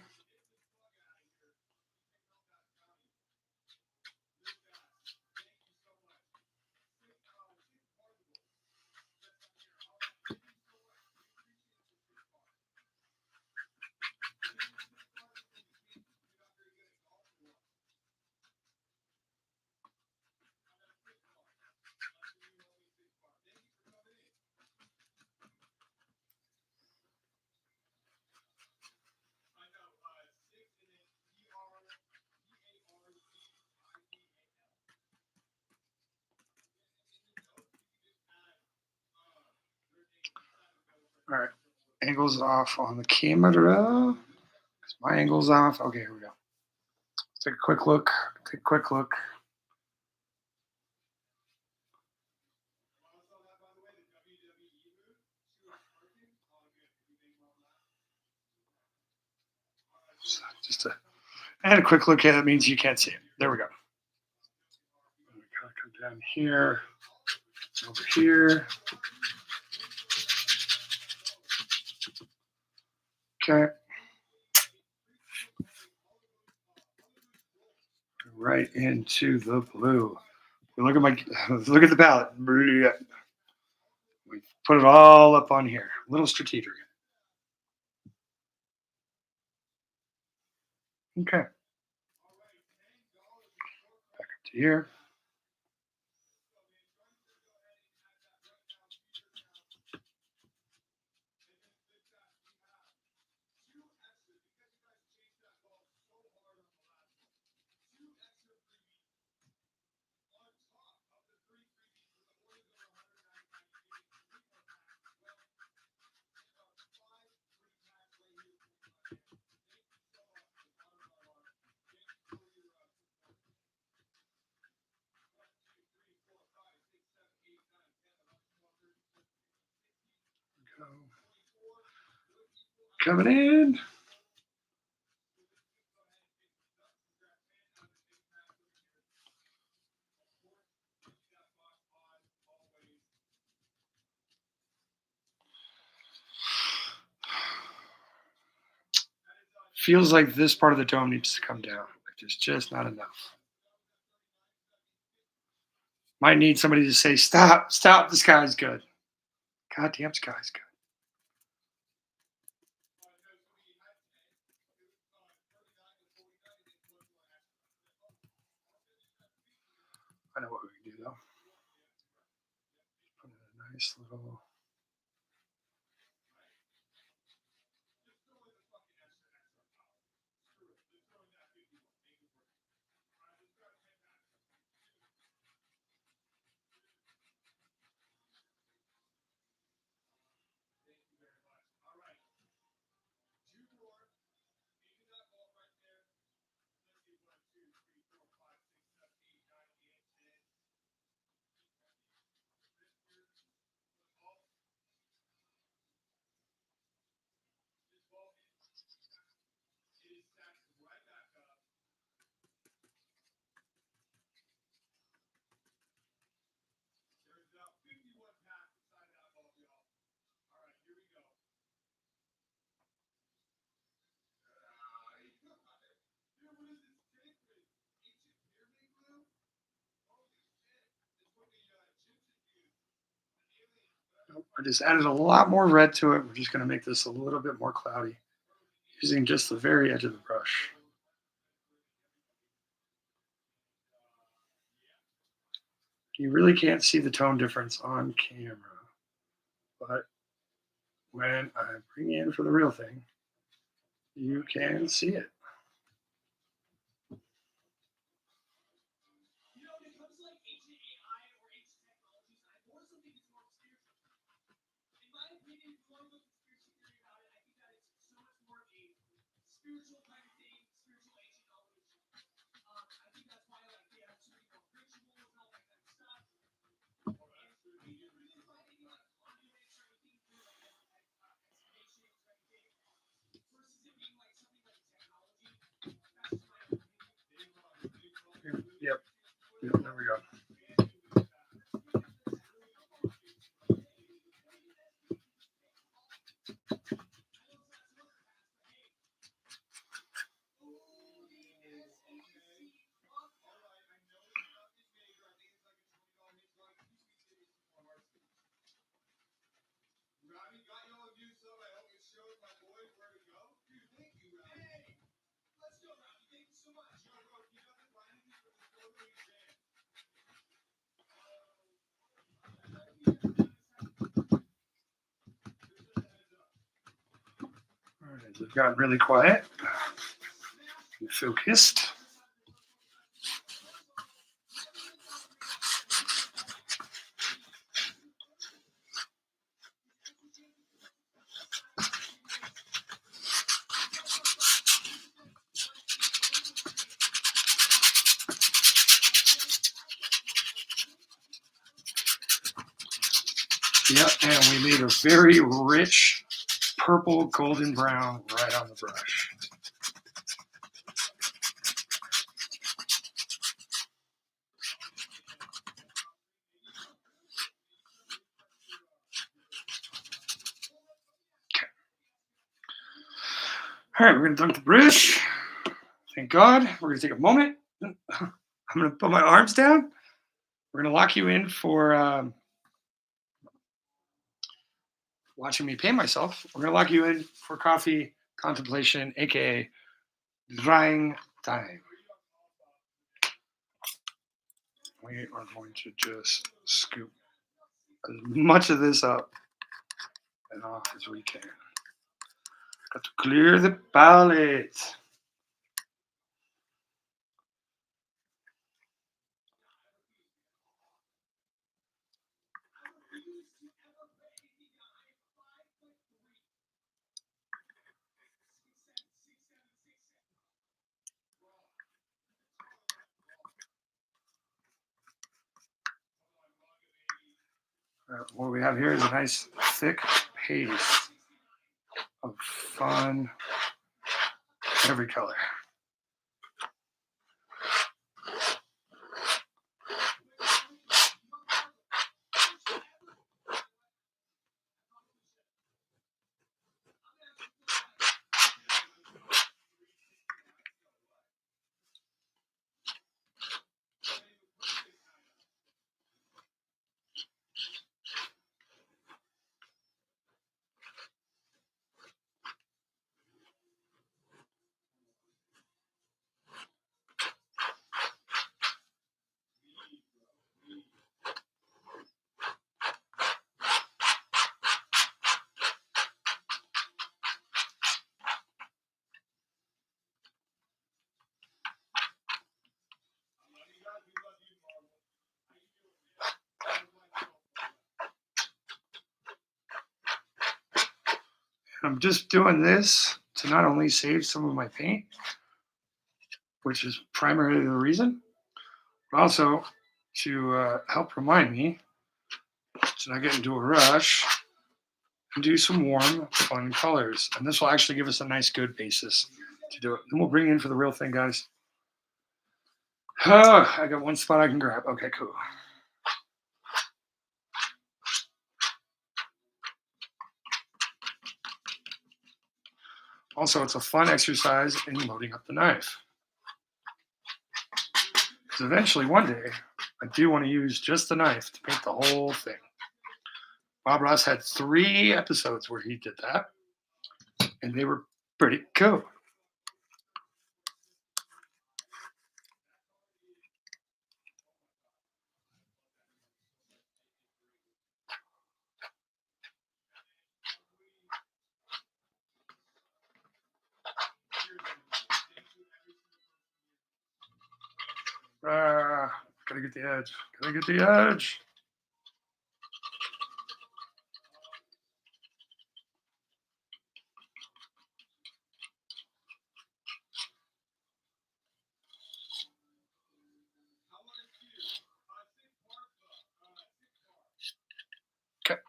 All right. Angle's off on the camera. My angle's off. Okay, here we go. Let's take a quick look. Take a quick look. And a quick look at it means you can't see it. There we go. Come down here, over here. Okay. Right into the blue. Look at look at the palette. We put it all up on here. A little strategic. Okay. Back up to here. Coming in. feels like this part of the dome needs to come down. Like there's just not enough. Might need somebody to say, stop, the sky's good. Goddamn sky's good. I know what we can do though. Put in a nice little. I just added a lot more red to it. We're just going to make this a little bit more cloudy using just the very edge of the brush. You really can't see the tone difference on camera, but when I bring in for the real thing, you can see it. Yep, there we go. All right, they've gotten really quiet. Focused. Yep, and we made a very rich purple golden brown right on the brush. Okay. All right, we're going to dunk the brush. Thank God. We're going to take a moment. I'm going to put my arms down. We're going to lock you in for watching me paint myself. We're going to lock you in for coffee contemplation, aka drying time. We are going to just scoop as much of this up and off as we can. Got to clear the palette. What we have here is a nice thick paste of fun every color. I'm just doing this to not only save some of my paint, which is primarily the reason, but also to help remind me to not get into a rush and do some warm, fun colors. And this will actually give us a nice, good basis to do it. Then we'll bring in for the real thing, guys. Oh, I got one spot I can grab. Okay, cool. Also, it's a fun exercise in loading up the knife. Because eventually, one day, I do want to use just the knife to paint the whole thing. Bob Ross had 3 episodes where he did that, and they were pretty cool. Gotta get the edge. Gotta get the edge. Okay.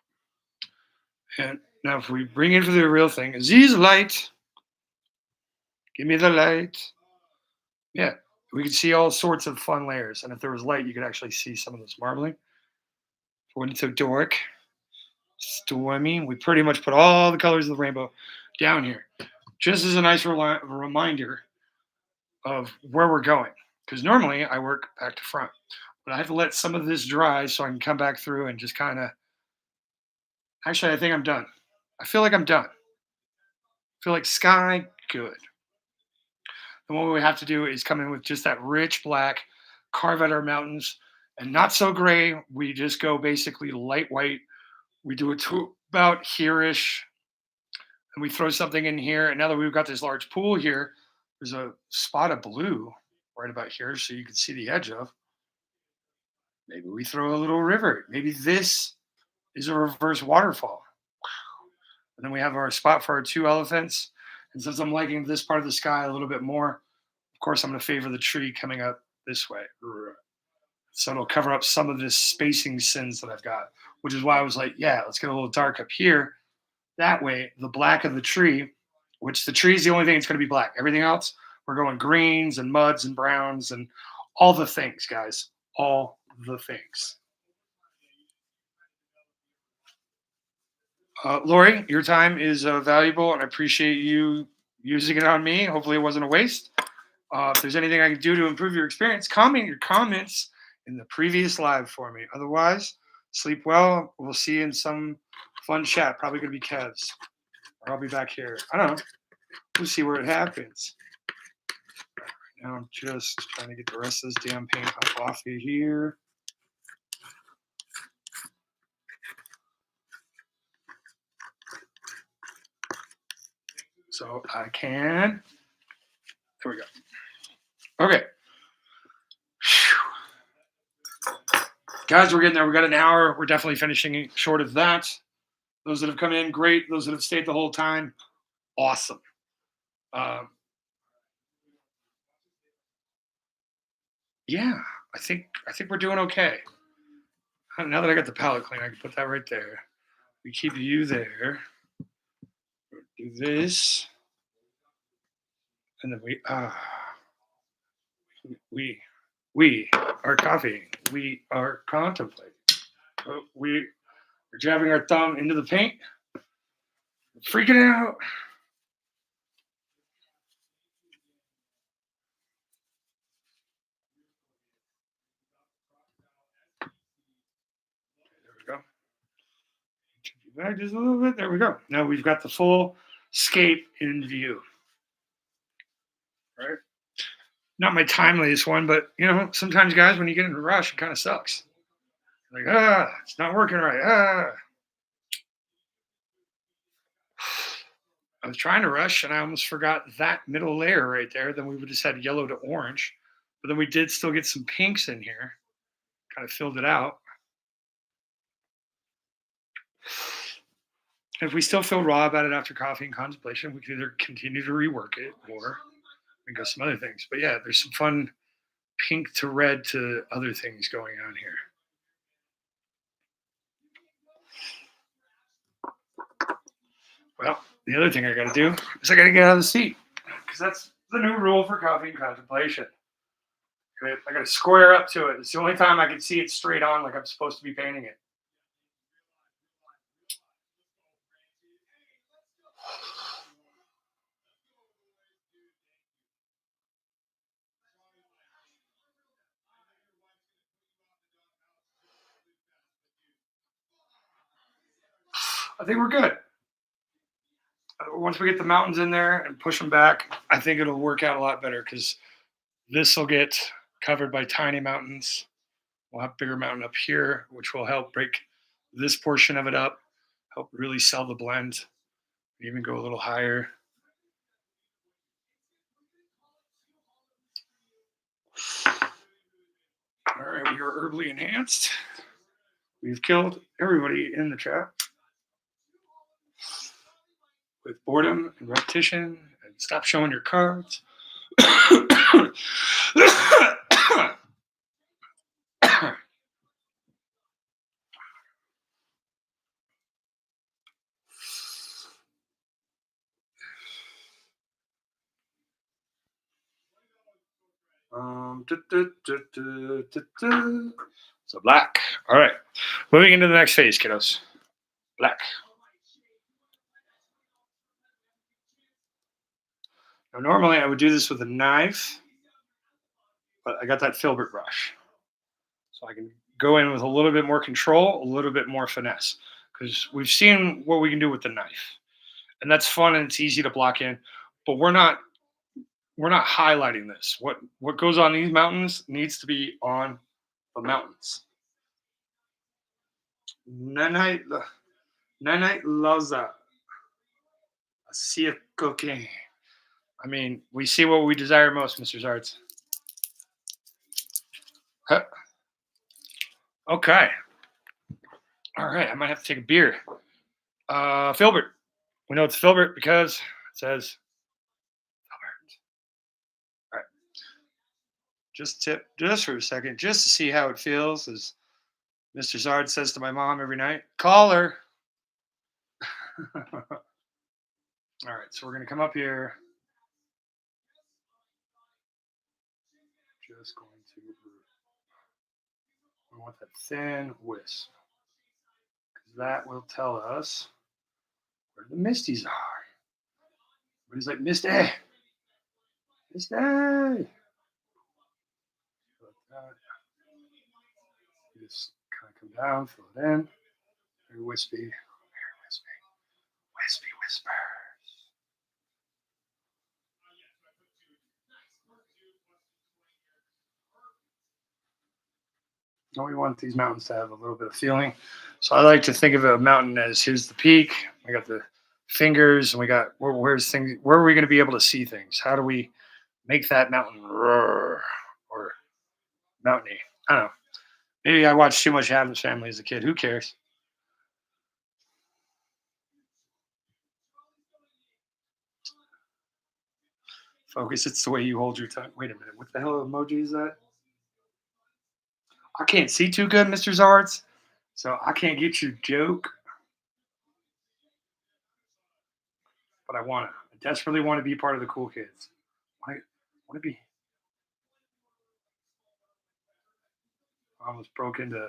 And now if we bring in for the real thing, Z's light. Give me the light. Yeah, we could see all sorts of fun layers. And if there was light, you could actually see some of this marbling. When it's so dark, stormy, we pretty much put all the colors of the rainbow down here. Just as a nice reminder of where we're going. Because normally I work back to front. But I have to let some of this dry so I can come back through and just kind of... Actually, I think I'm done. I feel like I'm done. I feel like sky, good. And what we have to do is come in with just that rich black, carve out our mountains, and not so gray. We just go basically light white. We do it to about here-ish, and we throw something in here. And now that we've got this large pool here, there's a spot of blue right about here, so you can see the edge of. Maybe we throw a little river. Maybe this is a reverse waterfall. And then we have our spot for our 2 elephants. And since I'm liking this part of the sky a little bit more, of course, I'm going to favor the tree coming up this way. So it'll cover up some of this spacing sins that I've got, which is why I was like, yeah, let's get a little dark up here. That way, the black of the tree, which the tree is the only thing that's going to be black. Everything else, we're going greens and muds and browns and all the things, guys. All the things. Lori, your time is valuable, and I appreciate you using it on me. Hopefully it wasn't a waste. If there's anything I can do to improve your experience, comment your comments in the previous live for me. Otherwise, sleep well. We'll see you in some fun chat. Probably going to be Kev's. Or I'll be back here. I don't know. We'll see where it happens. Right now I'm just trying to get the rest of this damn paint up off of here. So I can. There we go. Okay. Guys, we're getting there. We got an hour. We're definitely finishing short of that. Those that have come in, great. Those that have stayed the whole time, awesome. Yeah, I think we're doing okay. Now that I got the palette clean, I can put that right there. We keep you there. Do this, and then we are copying. We are contemplating. We are jabbing our thumb into the paint. We're freaking out. There we go. Back just a little bit. There we go. Now we've got the full scape in view. Right? Not my timeliest one, but you know, sometimes guys, when you get in a rush, it kind of sucks. Like, it's not working right. I was trying to rush and I almost forgot that middle layer right there. Then we would have just had yellow to orange. But then we did still get some pinks in here. Kind of filled it out. If we still feel raw about it after coffee and contemplation, we can either continue to rework it or we can go some other things. But yeah, there's some fun pink to red to other things going on here. Well, the other thing I got to do is I got to get out of the seat because that's the new rule for coffee and contemplation. I got to square up to it. It's the only time I can see it straight on like I'm supposed to be painting it. I think we're good. Once we get the mountains in there and push them back, I think it'll work out a lot better because this will get covered by tiny mountains. We'll have a bigger mountain up here, which will help break this portion of it up, help really sell the blend, even go a little higher. All right, we are herbally enhanced. We've killed everybody in the chat with boredom and repetition and stop showing your cards. So black. All right. Moving into the next phase, kiddos. Black. Now, normally I would do this with a knife, but I got that filbert brush. So I can go in with a little bit more control, a little bit more finesse, because we've seen what we can do with the knife. And that's fun and it's easy to block in, but we're not highlighting this. What goes on these mountains needs to be on the mountains. Nanite Loza. See cooking. I mean, we see what we desire most, Mr. Zards. Huh. Okay. All right, I might have to take a beer. Filbert. We know it's filbert because it says filbert. All right. Just tip just for a second, just to see how it feels, as Mr. Zard says to my mom every night, call her. All right, so we're going to come up here. Just going to, we want that thin wisp, because that will tell us where the misties are. Everybody's like, Misty! Misty! Just kind of come down, fill it in. Very wispy. Very wispy. Wispy whispers. Now we want these mountains to have a little bit of feeling. So I like to think of a mountain as here's the peak. We got the fingers, and we got where's things. Where are we going to be able to see things? How do we make that mountain roar or mountainy? I don't know. Maybe I watched too much Addams Family as a kid. Who cares? Focus. It's the way you hold your tongue. Wait a minute. What the hell emoji is that? I can't see too good, Mr. Zards, so I can't get your joke. But I want to. I desperately want to be part of the cool kids. I want to be. I almost broke into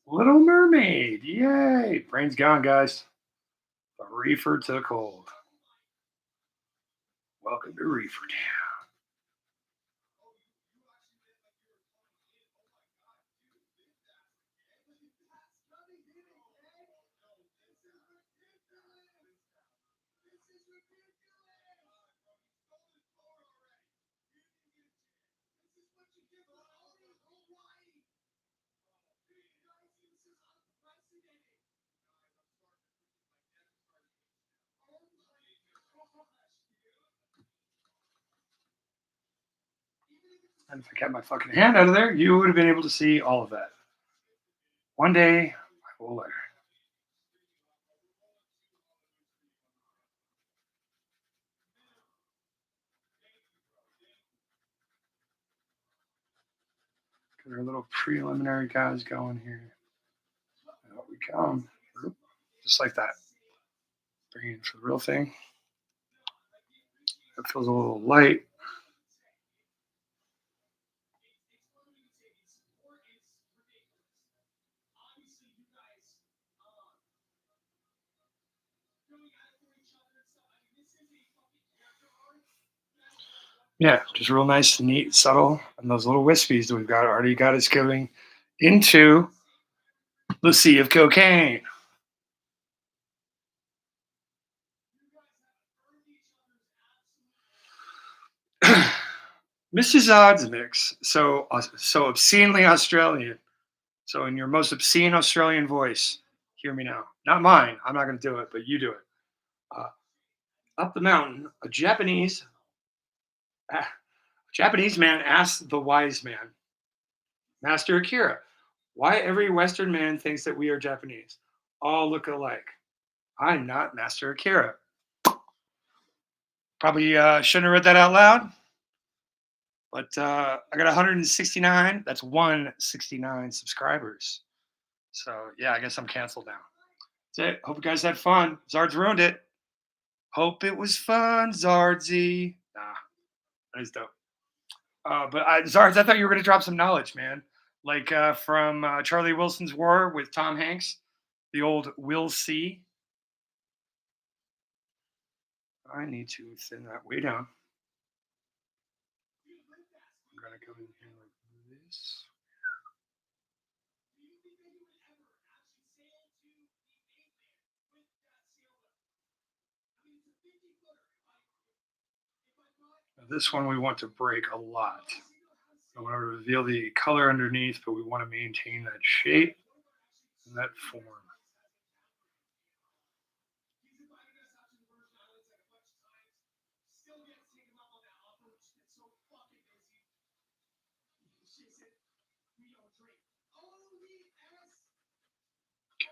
Little Mermaid. Yay. Brain's gone, guys. The reefer took hold. Welcome to Reefer Town. And if I kept my fucking hand out of there, you would have been able to see all of that. One day, I will learn. Get our little preliminary guys going here. Out we come. Just like that. Bring it for the real thing. That feels a little light. Yeah, just real nice, neat, subtle. And those little wispies that we've got already got us going into the sea of cocaine. Mrs. Odds Mix, so obscenely Australian. So in your most obscene Australian voice, hear me now. Not mine. I'm not going to do it, but you do it. Up the mountain, a Japanese man asked the wise man, Master Akira, why every Western man thinks that we are Japanese? All look alike. I'm not Master Akira. Probably shouldn't have read that out loud. But I got 169. That's 169 subscribers. So yeah, I guess I'm canceled now. That's it. Hope you guys had fun. Zards ruined it. Hope it was fun, Zardsy. Nah, that is dope. Zards, I thought you were going to drop some knowledge, man. Like from Charlie Wilson's War with Tom Hanks, the old Will C. I need to thin that way down. I'm going to come in here like this. Now this one we want to break a lot. I want to reveal the color underneath, but we want to maintain that shape and that form.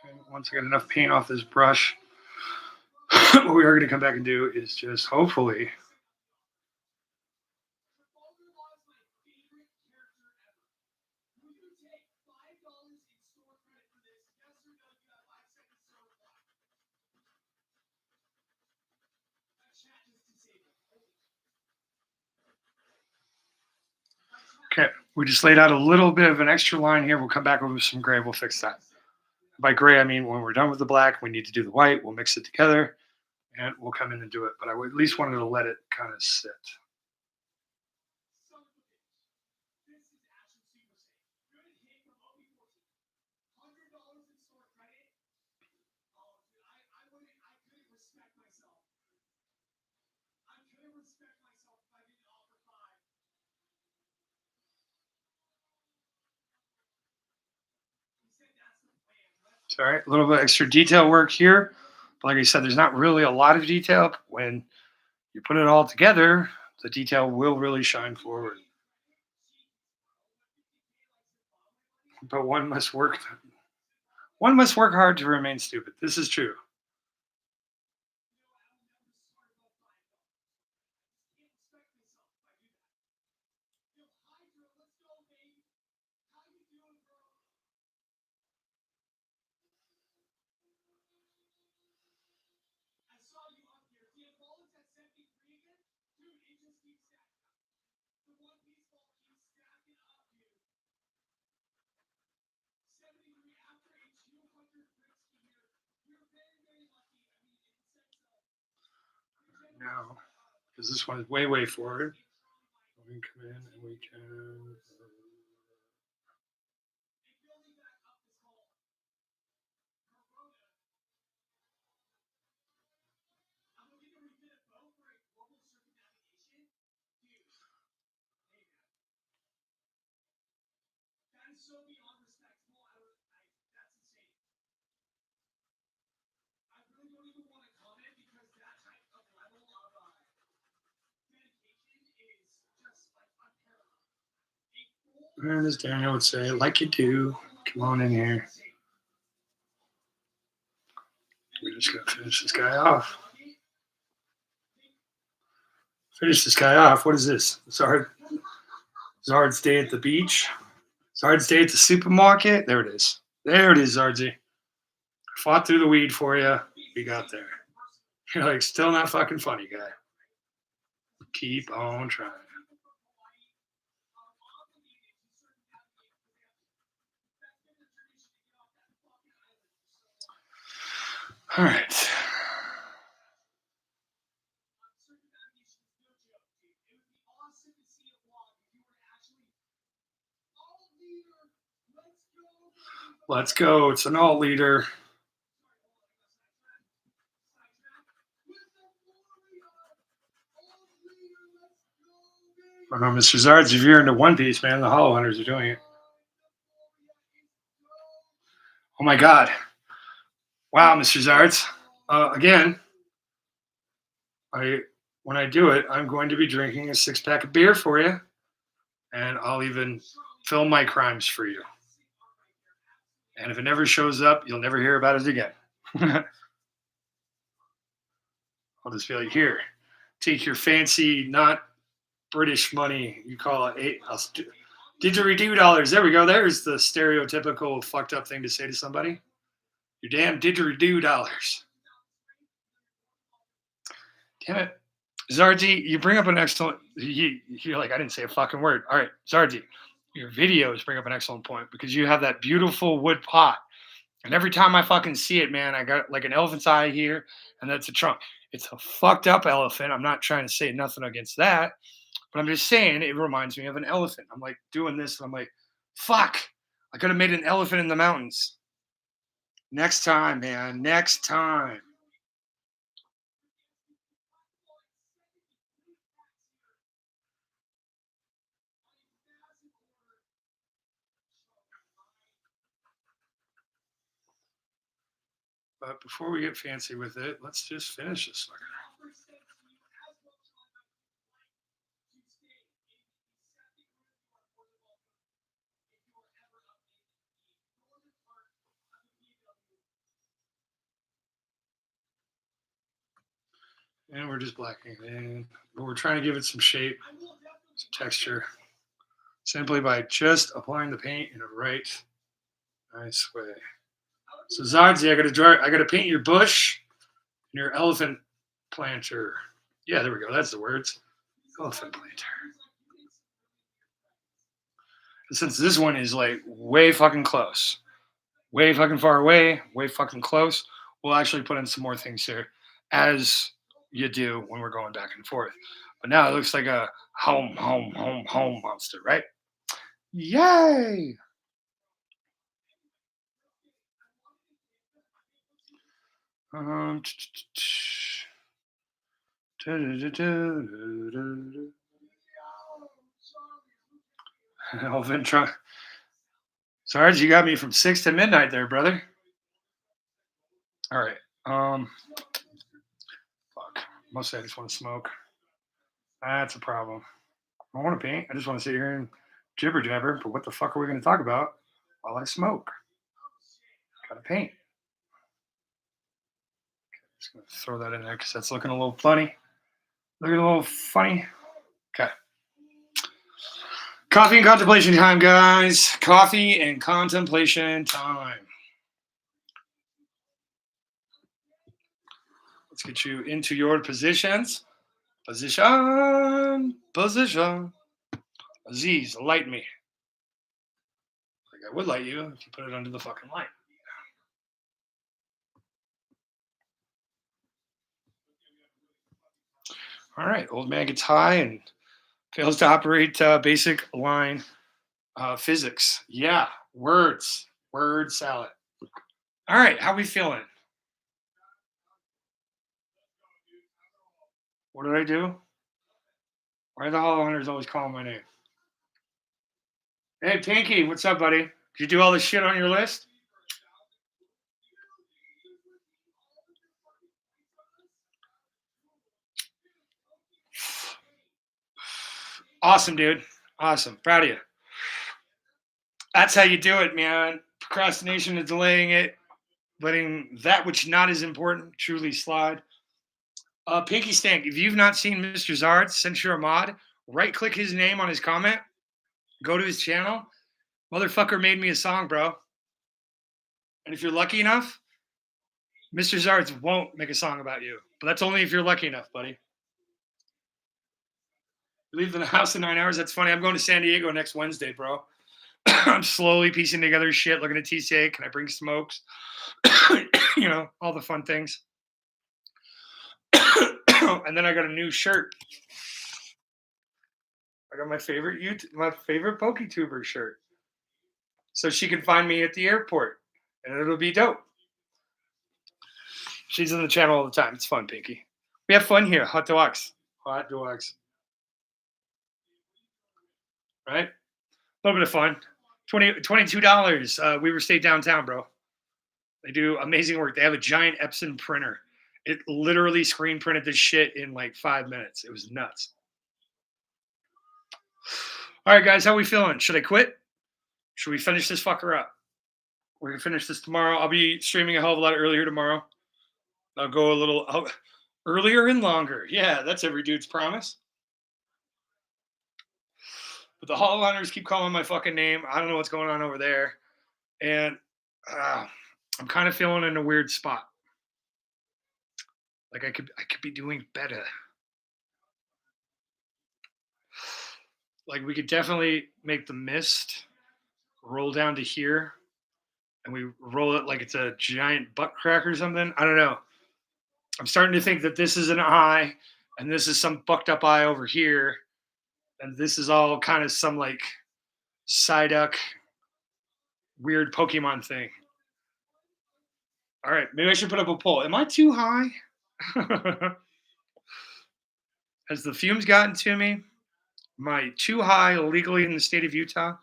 Okay, once I get enough paint off this brush, what we are going to come back and do is just hopefully okay, we just laid out a little bit of an extra line here. We'll come back with some gray. We'll fix that. By gray, I mean when we're done with the black, we need to do the white. We'll mix it together, and we'll come in and do it. But I at least wanted to let it kind of sit. All right, a little bit extra detail work here. But like I said, there's not really a lot of detail. But when you put it all together, the detail will really shine forward. But one must work hard to remain stupid. This is true. Now, because this one is way, way forward, we can come in and we can. And as Daniel would say, like you do, come on in here. We're just going to finish this guy off. Finish this guy off. What is this? Zard's Day at the Beach. Zard's Day at the supermarket. There it is. There it is, Zardsy. Fought through the weed for you. We got there. You're like, still not fucking funny, guy. Keep on trying. All right. Let's go. It's an alt leader. Mr. Zards, if you're into One Piece, man, the Hollow Hunters are doing it. Oh my God. Wow, Mr. Zards. Again, when I do it, I'm going to be drinking a 6-pack of beer for you, and I'll even film my crimes for you. And if it never shows up, you'll never hear about it again. I'll just be like, here, take your fancy, not British money. You call it didgeridoo dollars. There we go. There's the stereotypical fucked up thing to say to somebody. Your damn didgeridoo dollars. Damn it. Zardy, you bring up an excellent, you're like, I didn't say a fucking word. All right, Zardy, your videos bring up an excellent point because you have that beautiful wood pot. And every time I fucking see it, man, I got like an elephant's eye here, and that's a trunk. It's a fucked up elephant. I'm not trying to say nothing against that, but I'm just saying it reminds me of an elephant. I'm like doing this, and I'm like, fuck, I could have made an elephant in the mountains. Next time, man, next time. But before we get fancy with it, let's just finish this sucker. And we're just blackening it in. But we're trying to give it some shape, some texture, simply by just applying the paint in a right, nice way. So Zardsy, I gotta paint your bush and your elephant planter. Yeah, there we go. That's the words. Elephant planter. And since this one is like way fucking close, way fucking far away, way fucking close, we'll actually put in some more things here as you do when we're going back and forth. But now it looks like a home monster, right? Yay! Elvin Trunk. Sarge, you got me from 6 to midnight there, brother. All right. Fuck. Mostly I just want to smoke. That's a problem. I don't want to paint. I just want to sit here and jibber jabber. But what the fuck are we going to talk about while I smoke? Gotta paint. Okay, just gonna throw that in there because that's looking a little funny. Looking a little funny. Okay. Coffee and contemplation time, guys. Coffee and contemplation time. Let's get you into your positions. Position. Aziz, light me. Like I would light you if you put it under the fucking light. All right, old man gets high and fails to operate basic line physics. Yeah, words. Word salad. All right, how we feeling? What did I do? Why are the Hollow Hunters always calling my name? Hey, Pinky, what's up, buddy? Did you do all the shit on your list? Awesome, dude. Awesome. Proud of you. That's how you do it, man. Procrastination is delaying it, letting that which not is important truly slide. Pinky Stank, if you've not seen Mr. Zard, since you're a mod, right-click his name on his comment, go to his channel. Motherfucker made me a song, bro. And if you're lucky enough, Mr. Zards won't make a song about you. But that's only if you're lucky enough, buddy. You leave the house in 9 hours. That's funny. I'm going to San Diego next Wednesday, bro. I'm slowly piecing together shit, looking at TCA. Can I bring smokes? You know, all the fun things. And then I got a new shirt. I got my favorite PokeTuber shirt. So she can find me at the airport. And it'll be dope. She's in the channel all the time. It's fun, Pinky. We have fun here. Hot dogs. Hot dogs. Right? A little bit of fun. $22. We stayed downtown, bro. They do amazing work. They have a giant Epson printer. It literally screen printed this shit in like 5 minutes. It was nuts. All right, guys, how we feeling? Should I quit? Should we finish this fucker up? We're going to finish this tomorrow. I'll be streaming a hell of a lot earlier tomorrow. I'll go a little earlier and longer. Yeah, that's every dude's promise. But the Hall Hunters keep calling my fucking name. I don't know what's going on over there. And I'm kind of feeling in a weird spot. Like I could be doing better. Like we could definitely make the mist roll down to here. And we roll it like it's a giant butt crack or something. I don't know. I'm starting to think that this is an eye, and this is some fucked up eye over here, and this is all kind of some like Psyduck weird Pokemon thing. All right, maybe I should put up a poll. Am I too high? Has the fumes gotten to me? Am I too high illegally in the state of Utah?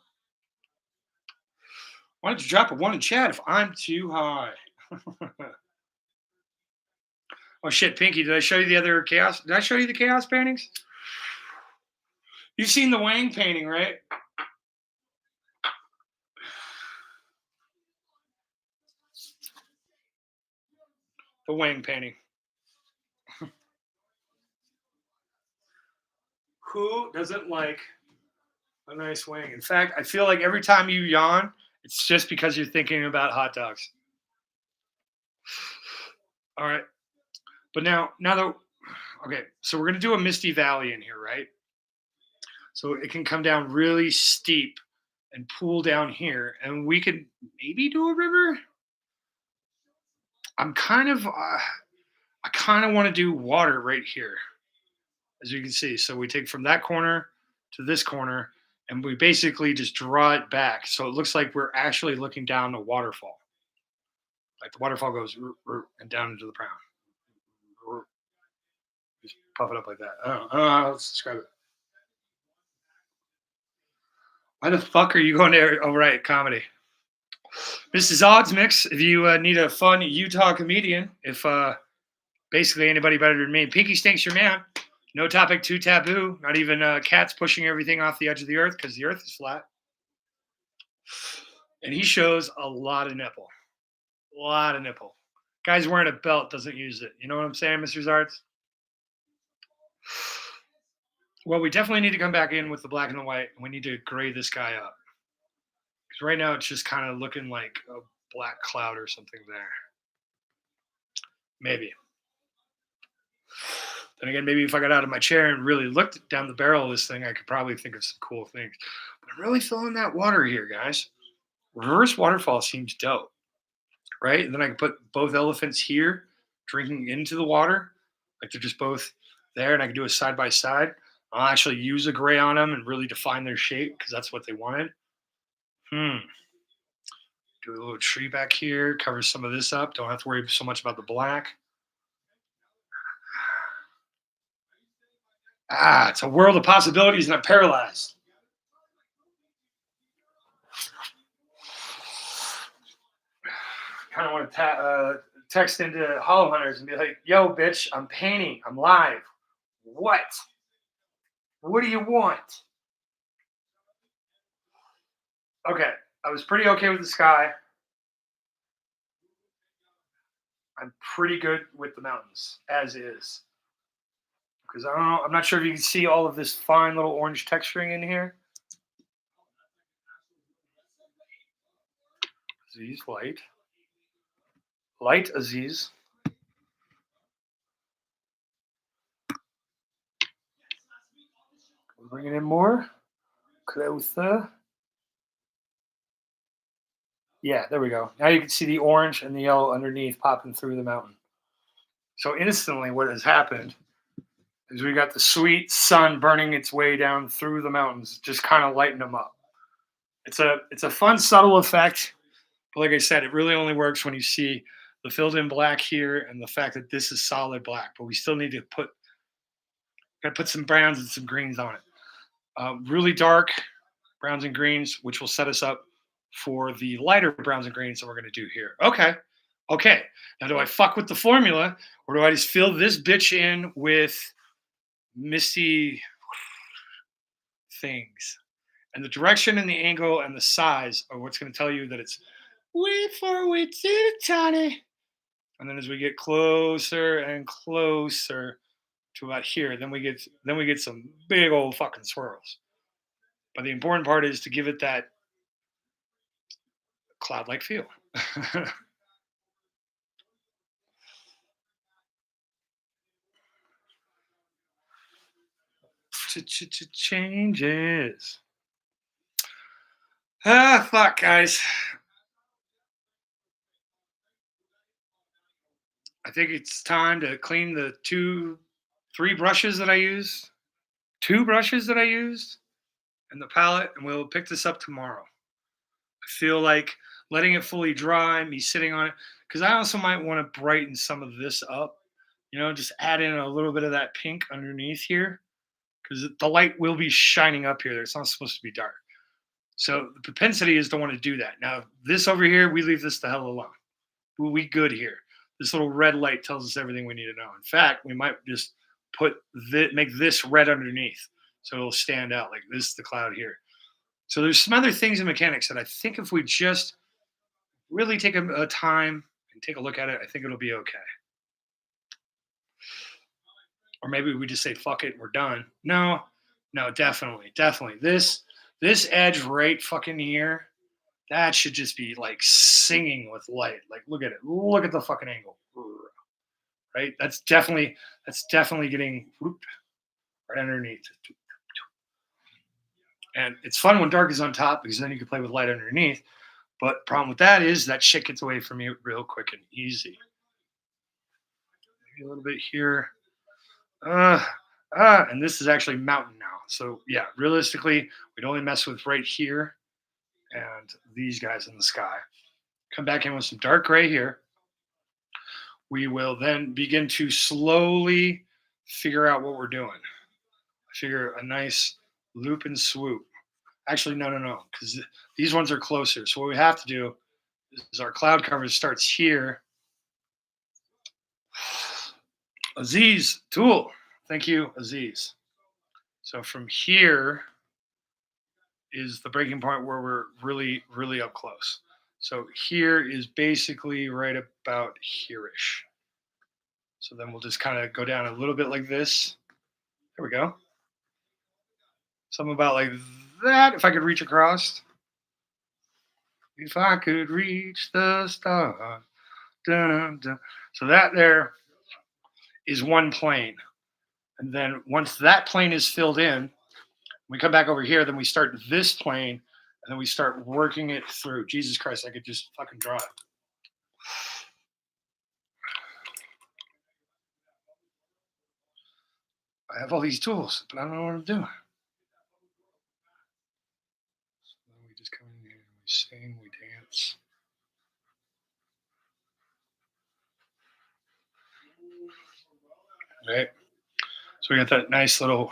Why don't you drop a 1 in chat if I'm too high? Oh shit, Pinky, did I show you the other chaos? Did I show you the chaos paintings? You've seen the Wang painting, right? The Wang painting. Who doesn't like a nice wang? In fact, I feel like every time you yawn, it's just because you're thinking about hot dogs. All right. But now that, okay, so we're going to do a Misty Valley in here, right? So it can come down really steep and pool down here, and we could maybe do a river. I kind of want to do water right here, as you can see. So we take from that corner to this corner, and we basically just draw it back. So it looks like we're actually looking down a waterfall. Like the waterfall goes and down into the ground. Just puff it up like that. I don't know how else to describe it. Why the fuck are you going there? Oh, right, comedy. This is Odds Mix. If you need a fun Utah comedian, if basically anybody better than me, Pinky Stink's your man. No topic too taboo. Not even cats pushing everything off the edge of the earth because the earth is flat. And he shows a lot of nipple. A lot of nipple. Guy's wearing a belt, doesn't use it. You know what I'm saying, Mr. Zards? Well, we definitely need to come back in with the black and the white. And we need to gray this guy up. Because right now it's just kind of looking like a black cloud or something there. Maybe. Then again, maybe if I got out of my chair and really looked down the barrel of this thing, I could probably think of some cool things. But I'm really feeling that water here, guys. Reverse waterfall seems dope. Right? And then I can put both elephants here drinking into the water. Like they're just both there, and I can do a side by side. I'll actually use a gray on them and really define their shape because that's what they wanted. Do a little tree back here, cover some of this up. Don't have to worry so much about the black. It's a world of possibilities, and I'm paralyzed. Kind of want to text into Hollow Hunters and be like, yo, bitch, I'm painting. I'm live. What? What do you want? Okay. I was pretty okay with the sky. I'm pretty good with the mountains, as is. Because I don't know, I'm not sure if you can see all of this fine little orange texturing in here. Aziz, light. Light Aziz. We're bringing in more. Closer. Yeah, there we go. Now you can see the orange and the yellow underneath popping through the mountain. So instantly what has happened is we got the sweet sun burning its way down through the mountains, just kind of lighting them up. It's a fun, subtle effect. But like I said, it really only works when you see the filled in black here and the fact that this is solid black. But we still need to put some browns and some greens on it. Really dark browns and greens, which will set us up for the lighter browns and greens that we're going to do here. Okay. Now, do I fuck with the formula, or do I just fill this bitch in with misty things? And the direction and the angle and the size are what's going to tell you that it's way far away to the tiny. And then as we get closer and closer to about here, then we get some big old fucking swirls. But the important part is to give it that cloud-like feel. Changes. Fuck, guys. I think it's time to clean the 2 brushes that I used. 2 brushes that I used and the palette, and we'll pick this up tomorrow. I feel like letting it fully dry, me sitting on it, because I also might want to brighten some of this up. Just add in a little bit of that pink underneath here, because the light will be shining up here. It's not supposed to be dark. So the propensity is to want to do that. Now, this over here, we leave this the hell alone. We good here. This little red light tells us everything we need to know. In fact, we might just make this red underneath, so it'll stand out like this is the cloud here. So there's some other things in mechanics that I think if we just really take a time and take a look at it, I think it'll be okay. Or maybe we just say fuck it, we're done. No, definitely. This edge right fucking here, that should just be like singing with light. Like look at it. Look at the fucking angle. Right? That's definitely getting right underneath. And it's fun when dark is on top because then you can play with light underneath. But problem with that is that shit gets away from you real quick and easy. Maybe a little bit here. And this is actually mountain now. So yeah, realistically, we'd only mess with right here and these guys in the sky. Come back in with some dark gray here. We will then begin to slowly figure out what we're doing. I figure a nice loop and swoop. Actually, no, because these ones are closer. So what we have to do is our cloud coverage starts here. Aziz, tool. Thank you, Aziz. So from here is the breaking point where we're really, really up close. So here is basically right about here-ish. So then we'll just kind of go down a little bit like this. There we go. Something about like that, if I could reach across. If I could reach the star. Dun, dun. So that there is one plane. And then once that plane is filled in, we come back over here, then we start this plane, and then we start working it through. Jesus Christ, I could just fucking draw it. I have all these tools, but I don't know what I'm doing. So then we just come in here and we sing, we dance. Right? So we got that nice little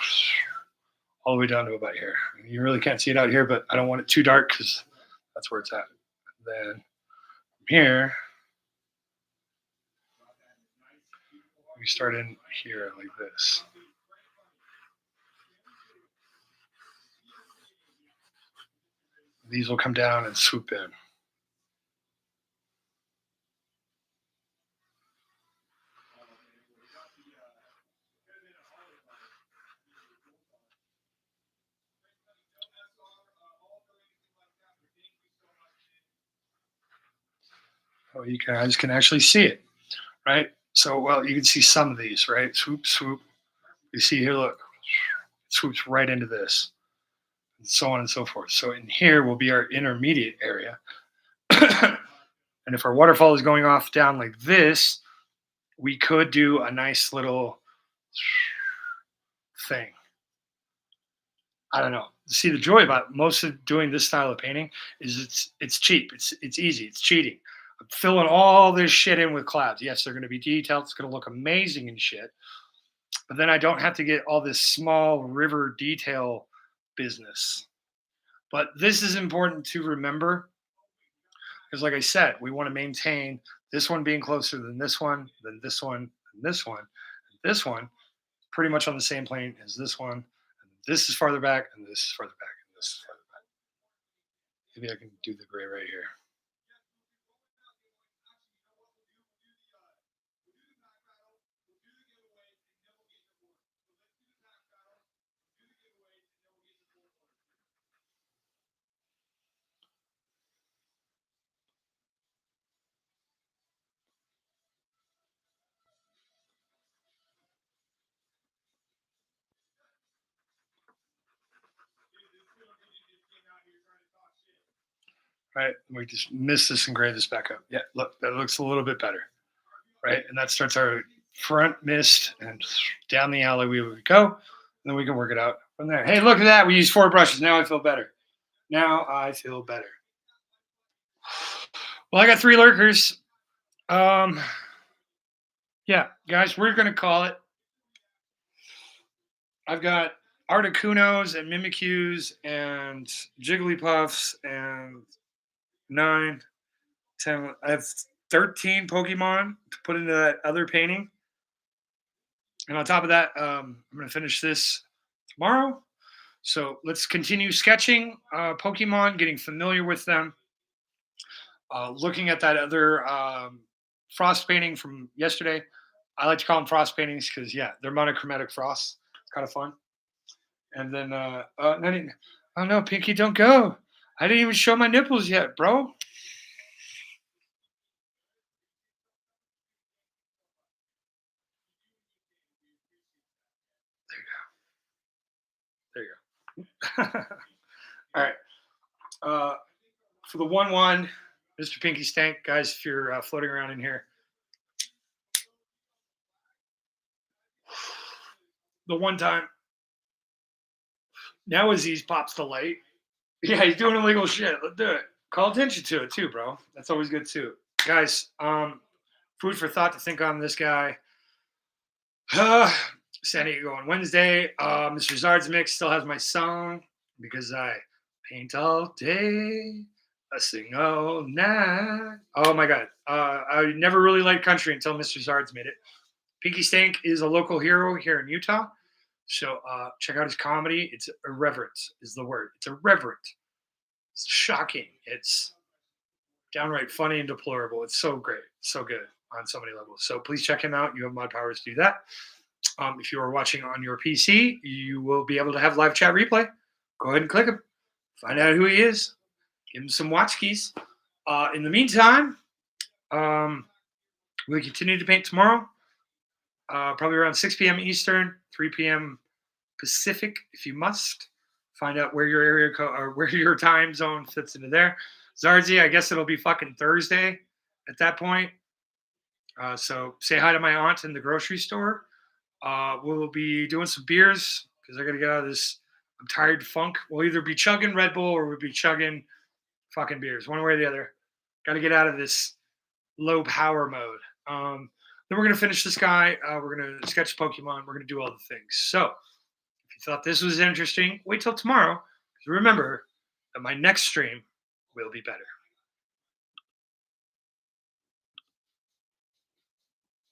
all the way down to about here. You really can't see it out here, but I don't want it too dark because that's where it's at. And then from here, we start in here like this. These will come down and swoop in. Oh, you guys can actually see it, right? So, well, you can see some of these, right? Swoop, swoop. You see here, look, it swoops right into this, and so on and so forth. So, in here will be our intermediate area. And if our waterfall is going off down like this, we could do a nice little thing. I don't know. See, the joy about most of doing this style of painting is it's cheap. It's easy. It's cheating. I'm filling all this shit in with clouds. Yes, they're going to be detailed. It's going to look amazing and shit. But then I don't have to get all this small river detail business. But this is important to remember because, like I said, we want to maintain this one being closer than this one, than this one, and this one, and this one, pretty much on the same plane as this one. And this is farther back, and this is farther back, and this is farther back. Maybe I can do the gray right here. Right, we just miss this and gray this back up. Yeah, look, that looks a little bit better, right? And that starts our front mist, and down the alley we would go. And then we can work it out from there. Hey, look at that. We used 4 brushes. Now I feel better. Now I feel better. Well, I got 3 lurkers. Yeah, guys, we're going to call it. I've got Articunos and Mimikyus and Jigglypuffs and 9, 10. I have 13 Pokemon to put into that other painting. And on top of that, I'm going to finish this tomorrow. So let's continue sketching Pokemon, getting familiar with them, looking at that other frost painting from yesterday. I like to call them frost paintings because, yeah, they're monochromatic frosts. It's kind of fun. And then, oh no, Pinky, don't go. I didn't even show my nipples yet, bro. There you go. All right. For the 1-1, Mr. Pinky Stank, guys, if you're floating around in here, the one time, now Aziz pops the light. Yeah, he's doing illegal shit. Let's do it. Call attention to it too, bro. That's always good too. Guys, food for thought to think on this guy. San Diego on Wednesday. Mr. Zard's Mix still has my song because I paint all day, I sing all night. Oh my God. I never really liked country until Mr. Zard's made it. Pinky Stank is a local hero here in Utah. So check out his comedy. It's irreverent is the word. It's irreverent. It's shocking. It's downright funny and deplorable. It's so great. So good on so many levels. So please check him out. You have mod powers to do that. If you are watching on your PC, you will be able to have live chat replay. Go ahead and click him. Find out who he is. Give him some watch keys. In the meantime, we'll continue to paint tomorrow. Probably around 6 p.m. Eastern, 3 p.m. Pacific, if you must. Find out where your area or where your time zone fits into there. Zarzi, I guess it'll be fucking Thursday at that point. So say hi to my aunt in the grocery store. We'll be doing some beers because I got to get out of this. I'm tired funk. We'll either be chugging Red Bull or we'll be chugging fucking beers, one way or the other. Got to get out of this low power mode. Then we're going to finish this guy. We're going to sketch Pokemon. We're going to do all the things. So if you thought this was interesting, wait till tomorrow. Because remember that my next stream will be better.